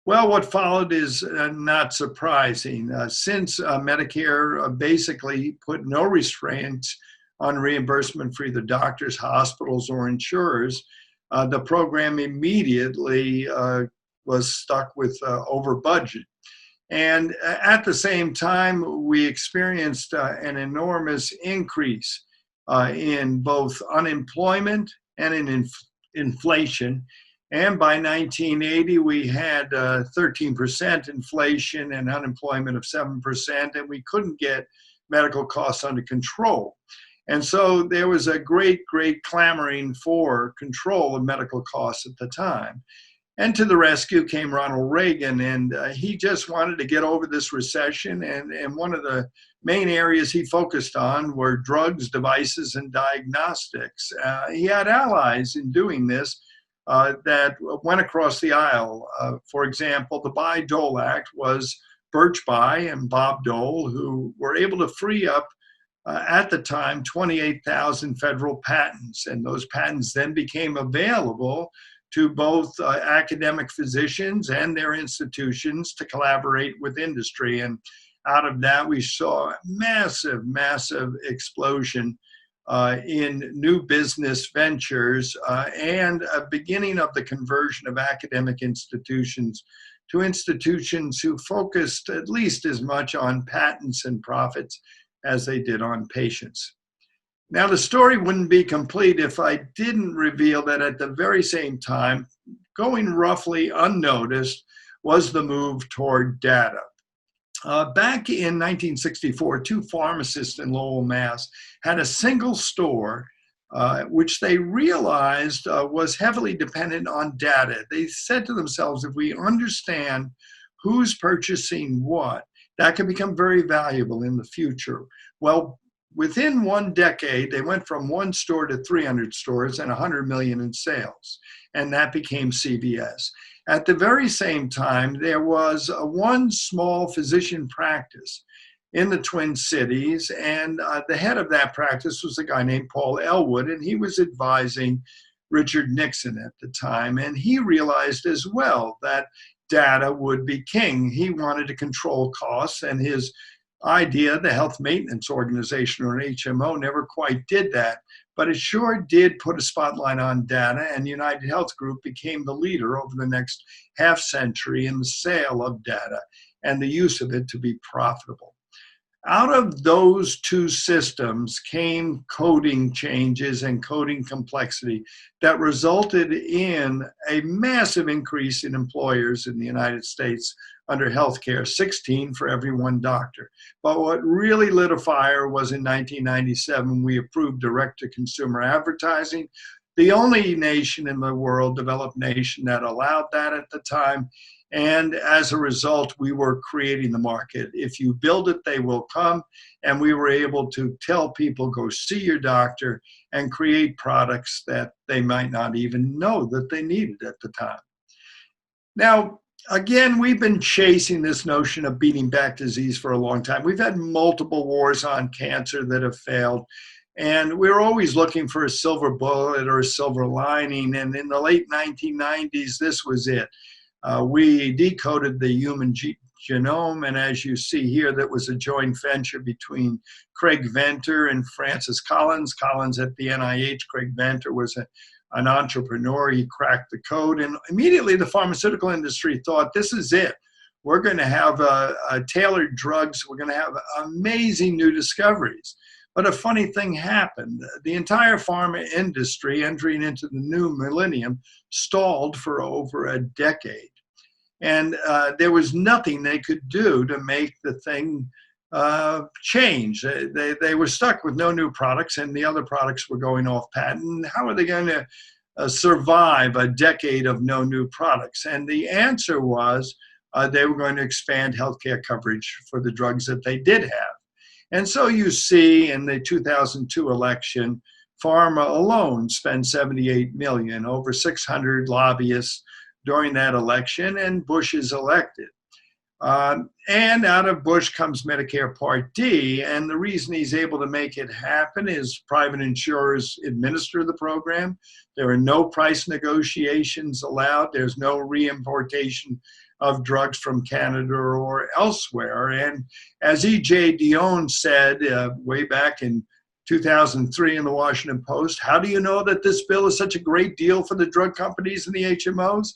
Well, what followed is not surprising. Since Medicare basically put no restraints on reimbursement for either doctors, hospitals, or insurers, the program immediately was stuck with over budget. And at the same time, we experienced an enormous increase in both unemployment and in inflation. And by 1980, we had 13% inflation and unemployment of 7%, and we couldn't get medical costs under control. And so there was a great clamoring for control of medical costs at the time. And to the rescue came Ronald Reagan, and he just wanted to get over this recession. And one of the main areas he focused on were drugs, devices, and diagnostics. He had allies in doing this that went across the aisle. For example, the Bayh-Dole Act was Birch Bayh and Bob Dole, who were able to free up, at the time, 28,000 federal patents. And those patents then became available to both academic physicians and their institutions to collaborate with industry. And out of that, we saw a massive explosion in new business ventures and a beginning of the conversion of academic institutions to institutions who focused at least as much on patents and profits as they did on patients. Now, the story wouldn't be complete if I didn't reveal that at the very same time, going roughly unnoticed, was the move toward data. Back in 1964, two pharmacists in Lowell, Mass. had a single store which they realized was heavily dependent on data. They said to themselves, if we understand who's purchasing what, that can become very valuable in the future. Well, within 1 decade, they went from 1 store to 300 stores and 100 million in sales, and that became CVS. At the very same time, there was one small physician practice in the Twin Cities, and the head of that practice was a guy named Paul Elwood, and he was advising Richard Nixon at the time, and he realized as well that data would be king. He wanted to control costs, and his idea, the Health Maintenance Organization, or HMO, never quite did that, but it sure did put a spotlight on data, and United Health Group became the leader over the next half century in the sale of data and the use of it to be profitable. Out of those two systems came coding changes and coding complexity that resulted in a massive increase in employers in the United States under healthcare, 16 for every 1 doctor. But what really lit a fire was in 1997, we approved direct-to-consumer advertising, the only nation in the world, developed nation, that allowed that at the time. And as a result, we were creating the market. If you build it, they will come. And we were able to tell people, go see your doctor, and create products that they might not even know that they needed at the time. Now, again, we've been chasing this notion of beating back disease for a long time. We've had multiple wars on cancer that have failed. And we're always looking for a silver bullet or a silver lining. And in the late 1990s, this was it. We decoded the human genome, and as you see here, that was a joint venture between Craig Venter and Francis Collins. Collins at the NIH, Craig Venter was an entrepreneur. He cracked the code, and immediately the pharmaceutical industry thought, this is it. We're going to have tailored drugs. We're going to have amazing new discoveries. But a funny thing happened. The entire pharma industry entering into the new millennium stalled for over a decade. And there was nothing they could do to make the thing change. They were stuck with no new products, and the other products were going off patent. How are they going to survive a decade of no new products? And the answer was they were going to expand healthcare coverage for the drugs that they did have. And so you see in the 2002 election, pharma alone spent $78 million, over 600 lobbyists during that election, and Bush is elected. And out of Bush comes Medicare Part D, and the reason he's able to make it happen is private insurers administer the program. There are no price negotiations allowed. There's no reimportation of drugs from Canada or elsewhere. And as E.J. Dionne said way back in 2003 in the Washington Post, how do you know that this bill is such a great deal for the drug companies and the HMOs?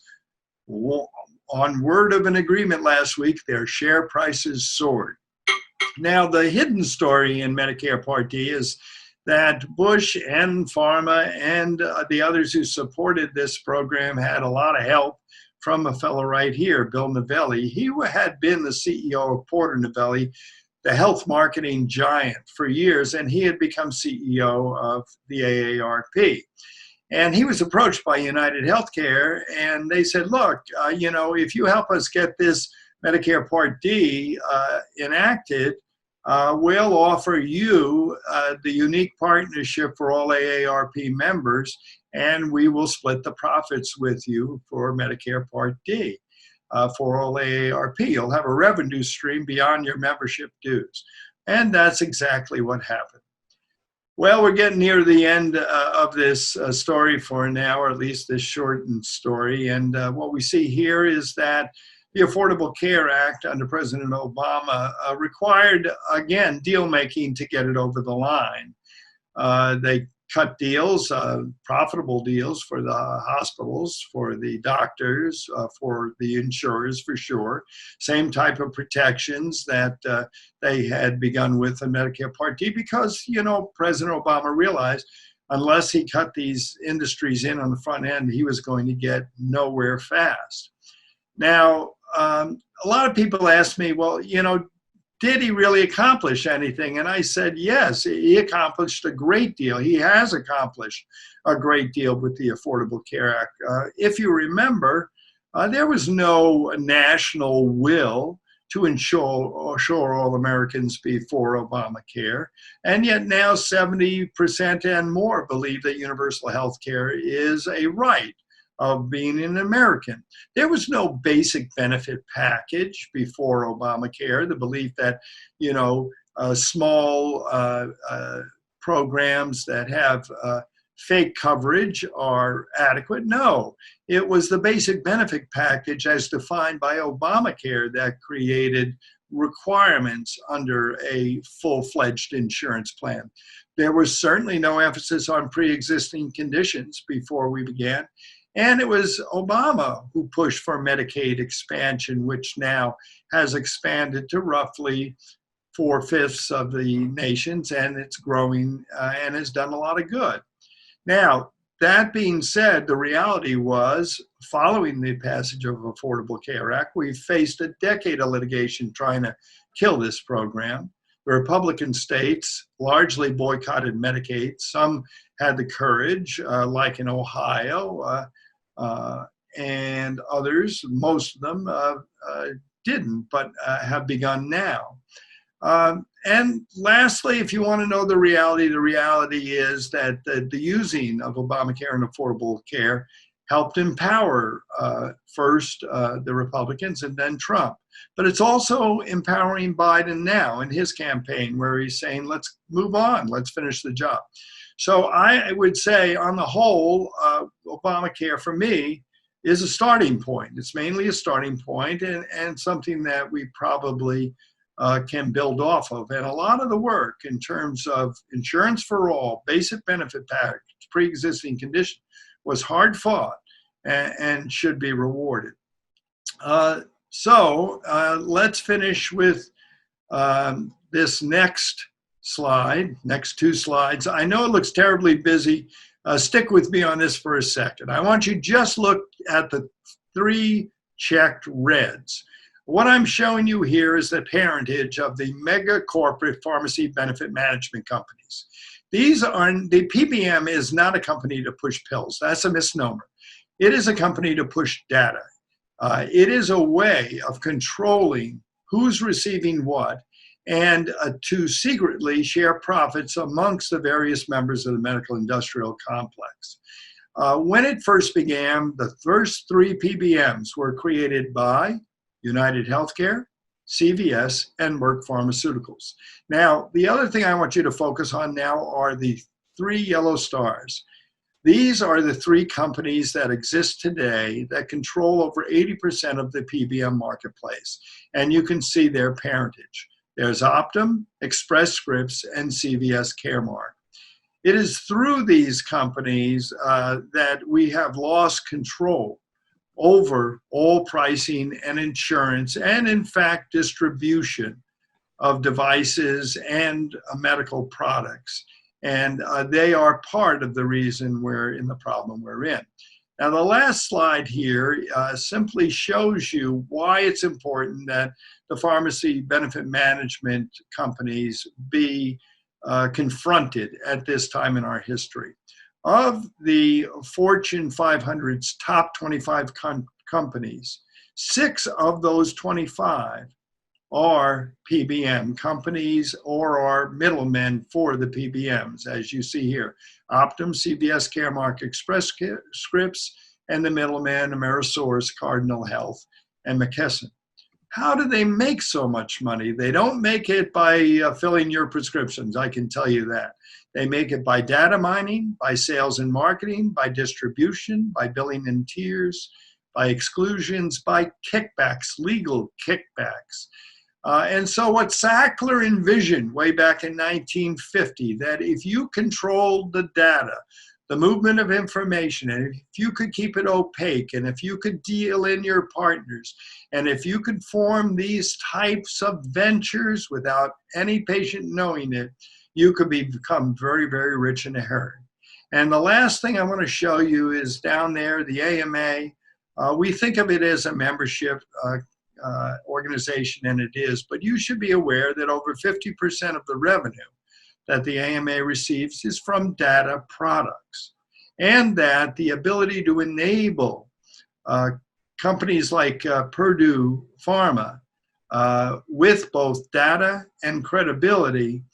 Well, on word of an agreement last week, their share prices soared. Now, the hidden story in Medicare Part D is that Bush and pharma and the others who supported this program had a lot of help from a fellow right here, Bill Novelli. He had been the CEO of Porter Novelli, the health marketing giant, for years, and he had become CEO of the AARP. And he was approached by United Healthcare, and they said, look, if you help us get this Medicare Part D enacted, we'll offer you the unique partnership for all AARP members, and we will split the profits with you for Medicare Part D for all AARP. You'll have a revenue stream beyond your membership dues. And that's exactly what happened. Well, we're getting near the end of this story for now, or at least this shortened story. And what we see here is that the Affordable Care Act under President Obama required, again, deal making to get it over the line. They cut deals, profitable deals for the hospitals, for the doctors, for the insurers for sure. Same type of protections that they had begun with in Medicare Part D because, President Obama realized unless he cut these industries in on the front end, he was going to get nowhere fast. Now, a lot of people ask me, well, did he really accomplish anything? And I said, yes, he accomplished a great deal. He has accomplished a great deal with the Affordable Care Act. If you remember, there was no national will to ensure all Americans before Obamacare. And yet now 70% and more believe that universal health care is a right of being an American. There was no basic benefit package before Obamacare. The belief that, small programs that have fake coverage are adequate. No, it was the basic benefit package as defined by Obamacare that created requirements under a full-fledged insurance plan. There was certainly no emphasis on pre-existing conditions before we began. And it was Obama who pushed for Medicaid expansion, which now has expanded to roughly 4/5 of the nations, and it's growing and has done a lot of good. Now, that being said, the reality was, following the passage of Affordable Care Act, we faced a decade of litigation trying to kill this program. The Republican states largely boycotted Medicaid. Some had the courage, like in Ohio, and others, most of them didn't, but have begun now. And lastly, if you want to know the reality is that the using of Obamacare and Affordable Care helped empower first the Republicans and then Trump. But it's also empowering Biden now in his campaign where he's saying, let's move on, let's finish the job. So I would say on the whole, Obamacare for me is a starting point. It's mainly a starting point and something that we probably can build off of. And a lot of the work in terms of insurance for all, basic benefit package, pre-existing condition was hard fought and should be rewarded. So let's finish with this next slide, next two slides. I know it looks terribly busy. Stick with me on this for a second. I want you just look at the three checked reds. What I'm showing you here is the parentage of the mega corporate pharmacy benefit management companies. The PBM is not a company to push pills. That's a misnomer. It is a company to push data. It is a way of controlling who's receiving what and to secretly share profits amongst the various members of the medical industrial complex. When it first began, the first three PBMs were created by United Healthcare, CVS, and Merck Pharmaceuticals. Now, the other thing I want you to focus on now are the three yellow stars. These are the three companies that exist today that control over 80% of the PBM marketplace. And you can see their parentage. There's Optum, Express Scripts, and CVS Caremark. It is through these companies that we have lost control over all pricing and insurance and, in fact, distribution of devices and medical products. And they are part of the reason we're in the problem we're in. Now, the last slide here simply shows you why it's important that the pharmacy benefit management companies be confronted at this time in our history. Of the Fortune 500's top 25 companies, 6 of those 25 are PBM companies or are middlemen for the PBMs, as you see here. Optum, CVS, Caremark, Express Scripts, and the middleman, Amerisource, Cardinal Health, and McKesson. How do they make so much money? They don't make it by filling your prescriptions, I can tell you that. They make it by data mining, by sales and marketing, by distribution, by billing in tiers, by exclusions, by kickbacks, legal kickbacks. And so what Sackler envisioned way back in 1950, that if you controlled the data, the movement of information, and if you could keep it opaque, and if you could deal in your partners, and if you could form these types of ventures without any patient knowing it, you could become very, very rich in a hurry. And the last thing I want to show you is down there, the AMA. We think of it as a membership organization, and it is, but you should be aware that over 50% of the revenue that the AMA receives is from data products, and that the ability to enable companies like Purdue Pharma with both data and credibility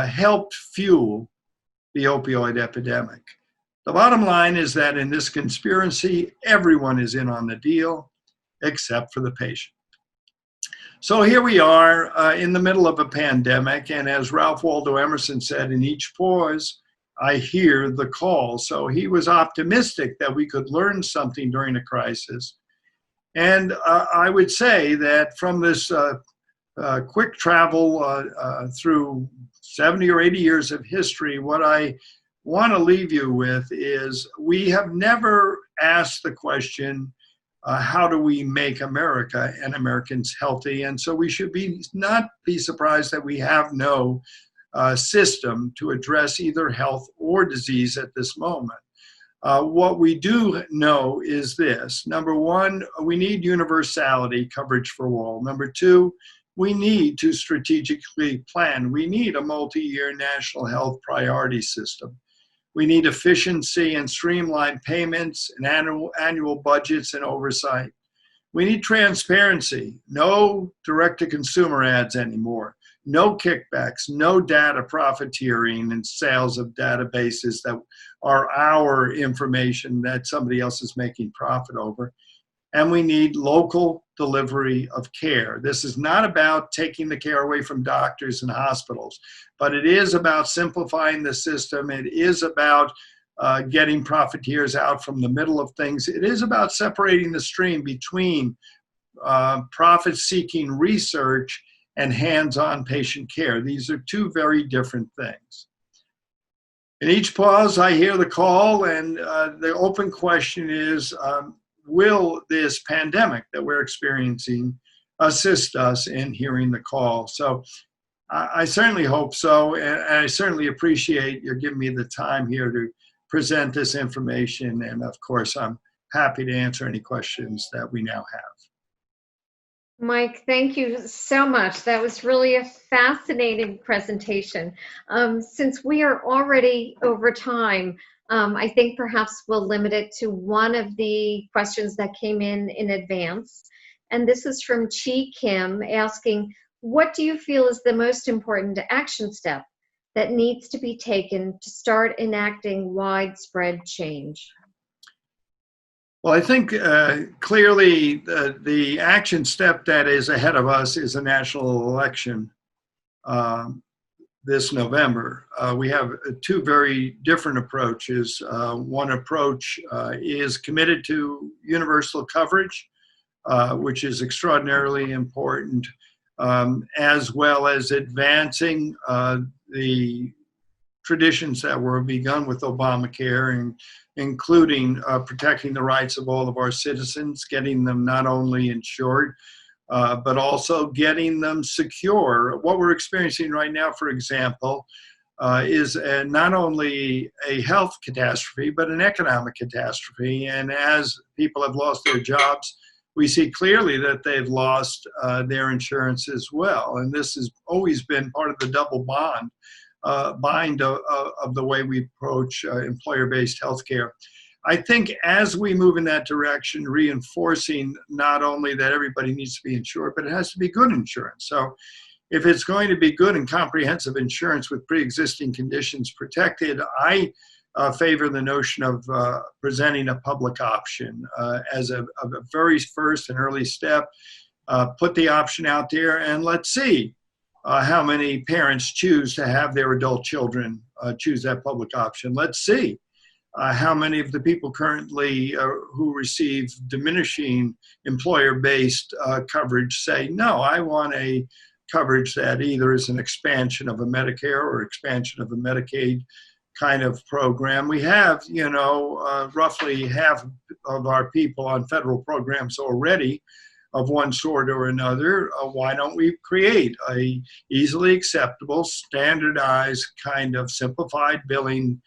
helped fuel the opioid epidemic. The bottom line is that in this conspiracy, everyone is in on the deal except for the patient. So here we are in the middle of a pandemic, and as Ralph Waldo Emerson said, in each pause, I hear the call. So he was optimistic that we could learn something during a crisis. And I would say that from this quick travel through 70 or 80 years of history, what I want to leave you with is we have never asked the question, how do we make America and Americans healthy? And so we should not be surprised that we have no system to address either health or disease at this moment. What we do know is this. Number one, we need universality coverage for all. Number two, we need to strategically plan. We need a multi-year national health priority system. We need efficiency and streamlined payments and annual budgets and oversight. We need transparency, no direct-to-consumer ads anymore, no kickbacks, no data profiteering and sales of databases that are our information that somebody else is making profit over. And we need local delivery of care. This is not about taking the care away from doctors and hospitals, but it is about simplifying the system. It is about getting profiteers out from the middle of things. It is about separating the stream between profit-seeking research and hands-on patient care. These are two very different things. In each pause, I hear the call, and the open question is, will this pandemic that we're experiencing assist us in hearing the call? So I certainly hope so, and I certainly appreciate you giving me the time here to present this information. And of course, I'm happy to answer any questions that we now have. Mike, thank you so much. That was really a fascinating presentation. Since we are already over time, I think perhaps we'll limit it to one of the questions that came in advance. And this is from Chi Kim asking, what do you feel is the most important action step that needs to be taken to start enacting widespread change? Well, I think clearly the action step that is ahead of us is a national election this November. We have two very different approaches. One approach is committed to universal coverage, which is extraordinarily important, as well as advancing the traditions that were begun with Obamacare, and including protecting the rights of all of our citizens, getting them not only insured, but also getting them secure. What we're experiencing right now, for example, is not only a health catastrophe, but an economic catastrophe. And as people have lost their jobs, we see clearly that they've lost their insurance as well. And this has always been part of the double bind of the way we approach employer-based healthcare. I think as we move in that direction, reinforcing not only that everybody needs to be insured, but it has to be good insurance. So if it's going to be good and comprehensive insurance with pre-existing conditions protected, I favor the notion of presenting a public option as a very first and early step. Put the option out there and let's see how many parents choose to have their adult children choose that public option. Let's see how many of the people currently who receive diminishing employer-based coverage say, no, I want a coverage that either is an expansion of a Medicare or expansion of a Medicaid kind of program. We have, roughly half of our people on federal programs already of one sort or another. Why don't we create a easily acceptable, standardized kind of simplified billing,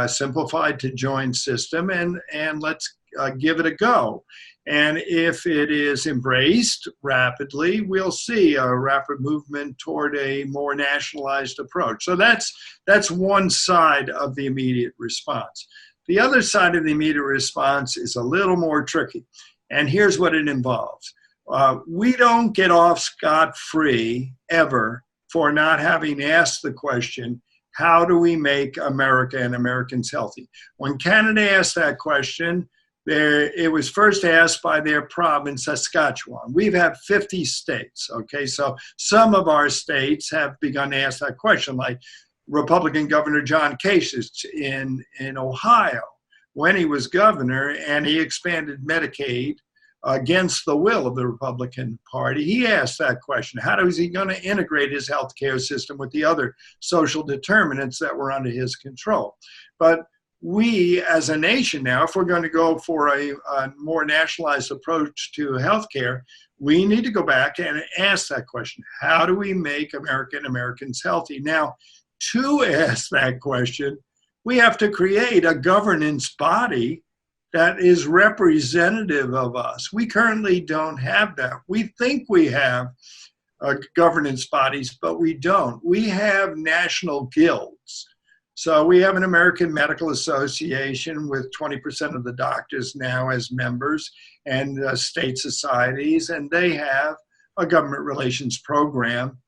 simplified to join system, and let's give it a go. And if it is embraced rapidly, we'll see a rapid movement toward a more nationalized approach. So that's one side of the immediate response. The other side of the immediate response is a little more tricky. And here's what it involves. We don't get off scot-free ever for not having asked the question, how do we make America and Americans healthy? When Canada asked that question, it was first asked by their province, Saskatchewan. We've had 50 states, okay? So some of our states have begun to ask that question, like Republican Governor John Kasich in Ohio, when he was governor and he expanded Medicaid against the will of the Republican Party. He asked that question, how is he going to integrate his healthcare system with the other social determinants that were under his control? But we as a nation now, if we're going to go for a more nationalized approach to healthcare, we need to go back and ask that question. How do we make America and Americans healthy? Now, to ask that question, we have to create a governance body that is representative of us. We currently don't have that. We think we have governance bodies, but we don't. We have national guilds. So we have an American Medical Association with 20% of the doctors now as members, and state societies, and they have a government relations program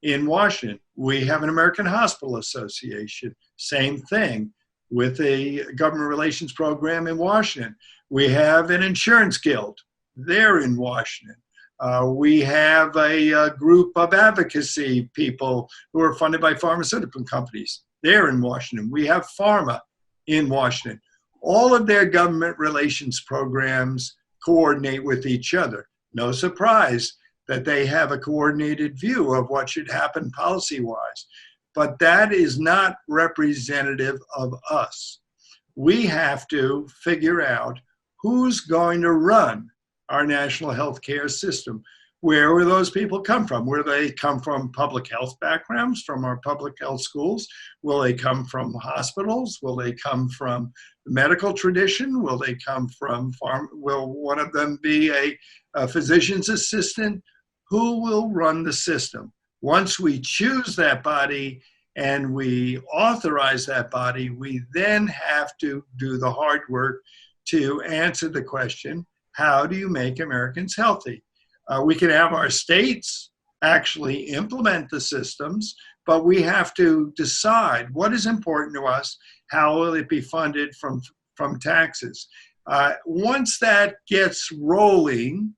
in Washington. We have an American Hospital Association, same thing, with a government relations program in Washington. We have an insurance guild, they're in Washington. We have a group of advocacy people who are funded by pharmaceutical companies, they're in Washington. We have pharma in Washington. All of their government relations programs coordinate with each other. No surprise that they have a coordinated view of what should happen policy-wise. But that is not representative of us. We have to figure out who's going to run our national health care system. Where will those people come from? Will they come from public health backgrounds, from our public health schools? Will they come from hospitals? Will they come from the medical tradition? Will they come from will one of them be a physician's assistant? Who will run the system? Once we choose that body and we authorize that body, we then have to do the hard work to answer the question, how do you make Americans healthy? We can have our states actually implement the systems, but we have to decide what is important to us, how will it be funded from taxes. Once that gets rolling,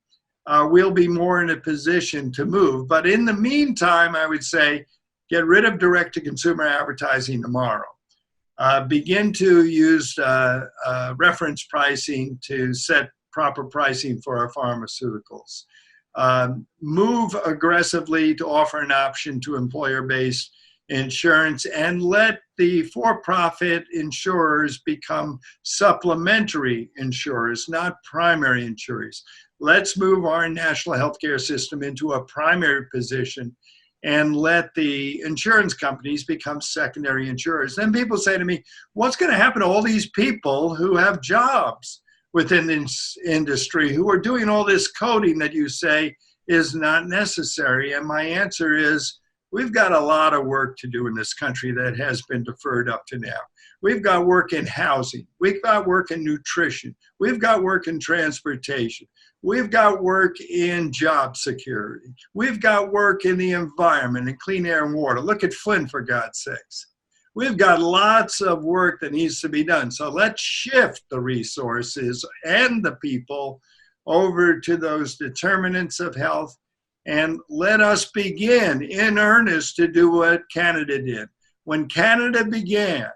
we'll be more in a position to move. But in the meantime, I would say, get rid of direct-to-consumer advertising tomorrow. Begin to use reference pricing to set proper pricing for our pharmaceuticals. Move aggressively to offer an option to employer-based insurance and let the for-profit insurers become supplementary insurers, not primary insurers. Let's move our national healthcare system into a primary position and let the insurance companies become secondary insurers. Then people say to me, what's going to happen to all these people who have jobs within this industry who are doing all this coding that you say is not necessary? And my answer is, we've got a lot of work to do in this country that has been deferred up to now. We've got work in housing. We've got work in nutrition. We've got work in transportation. We've got work in job security. We've got work in the environment and clean air and water. Look at Flint, for God's sakes. We've got lots of work that needs to be done. So let's shift the resources and the people over to those determinants of health, and let us begin in earnest to do what Canada did. When Canada began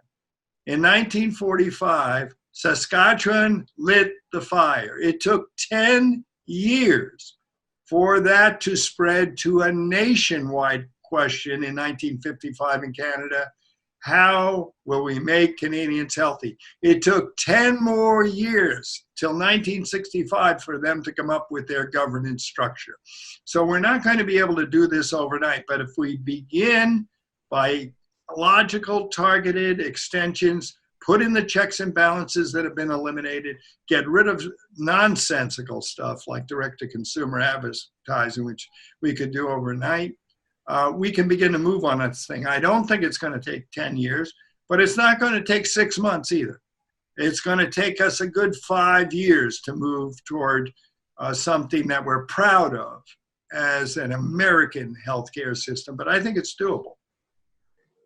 in 1945, Saskatchewan lit the fire. It took 10 years for that to spread to a nationwide question in 1955 in Canada. How will we make Canadians healthy? It took 10 more years till 1965 for them to come up with their governance structure. So we're not going to be able to do this overnight, but if we begin by logical, targeted extensions, put in the checks and balances that have been eliminated, get rid of nonsensical stuff like direct-to-consumer advertising, which we could do overnight, we can begin to move on this thing. I don't think it's going to take 10 years, but it's not going to take 6 months either. It's going to take us a good 5 years to move toward something that we're proud of as an American healthcare system, but I think it's doable.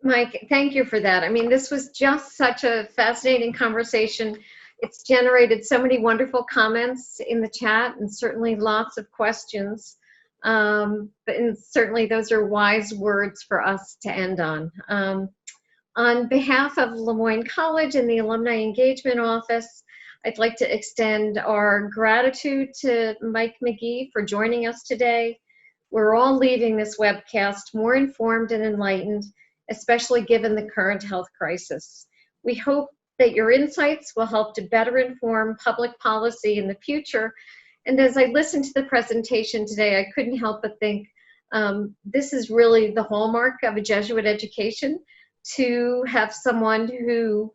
Mike, thank you for that. I mean, this was just such a fascinating conversation. It's generated so many wonderful comments in the chat and certainly lots of questions. And certainly those are wise words for us to end on. On behalf of Lemoyne College and the Alumni Engagement Office, I'd like to extend our gratitude to Mike McGee for joining us today. We're all leaving this webcast more informed and enlightened, especially given the current health crisis. We hope that your insights will help to better inform public policy in the future. And as I listened to the presentation today, I couldn't help but think this is really the hallmark of a Jesuit education, to have someone who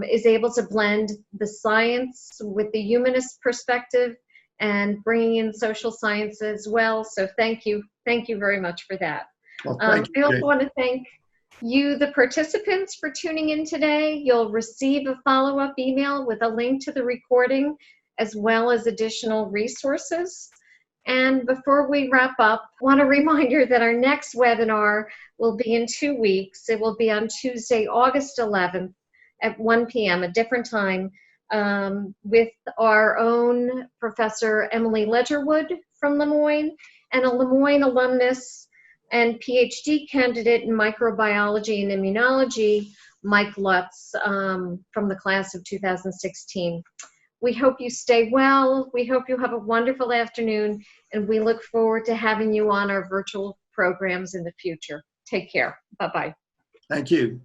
is able to blend the science with the humanist perspective and bringing in social science as well. So thank you very much for that. Well, thank you. I also want to thank you, the participants, for tuning in today. You'll receive a follow-up email with a link to the recording as well as additional resources. And before we wrap up, I want to remind you that our next webinar will be in 2 weeks. It will be on Tuesday, August 11th at 1 p.m., a different time, with our own Professor Emily Ledgerwood from Lemoyne and a Lemoyne alumnus and PhD candidate in microbiology and immunology, Mike Lutz, from the class of 2016. We hope you stay well. We hope you have a wonderful afternoon, and we look forward to having you on our virtual programs in the future. Take care. Bye-bye. Thank you.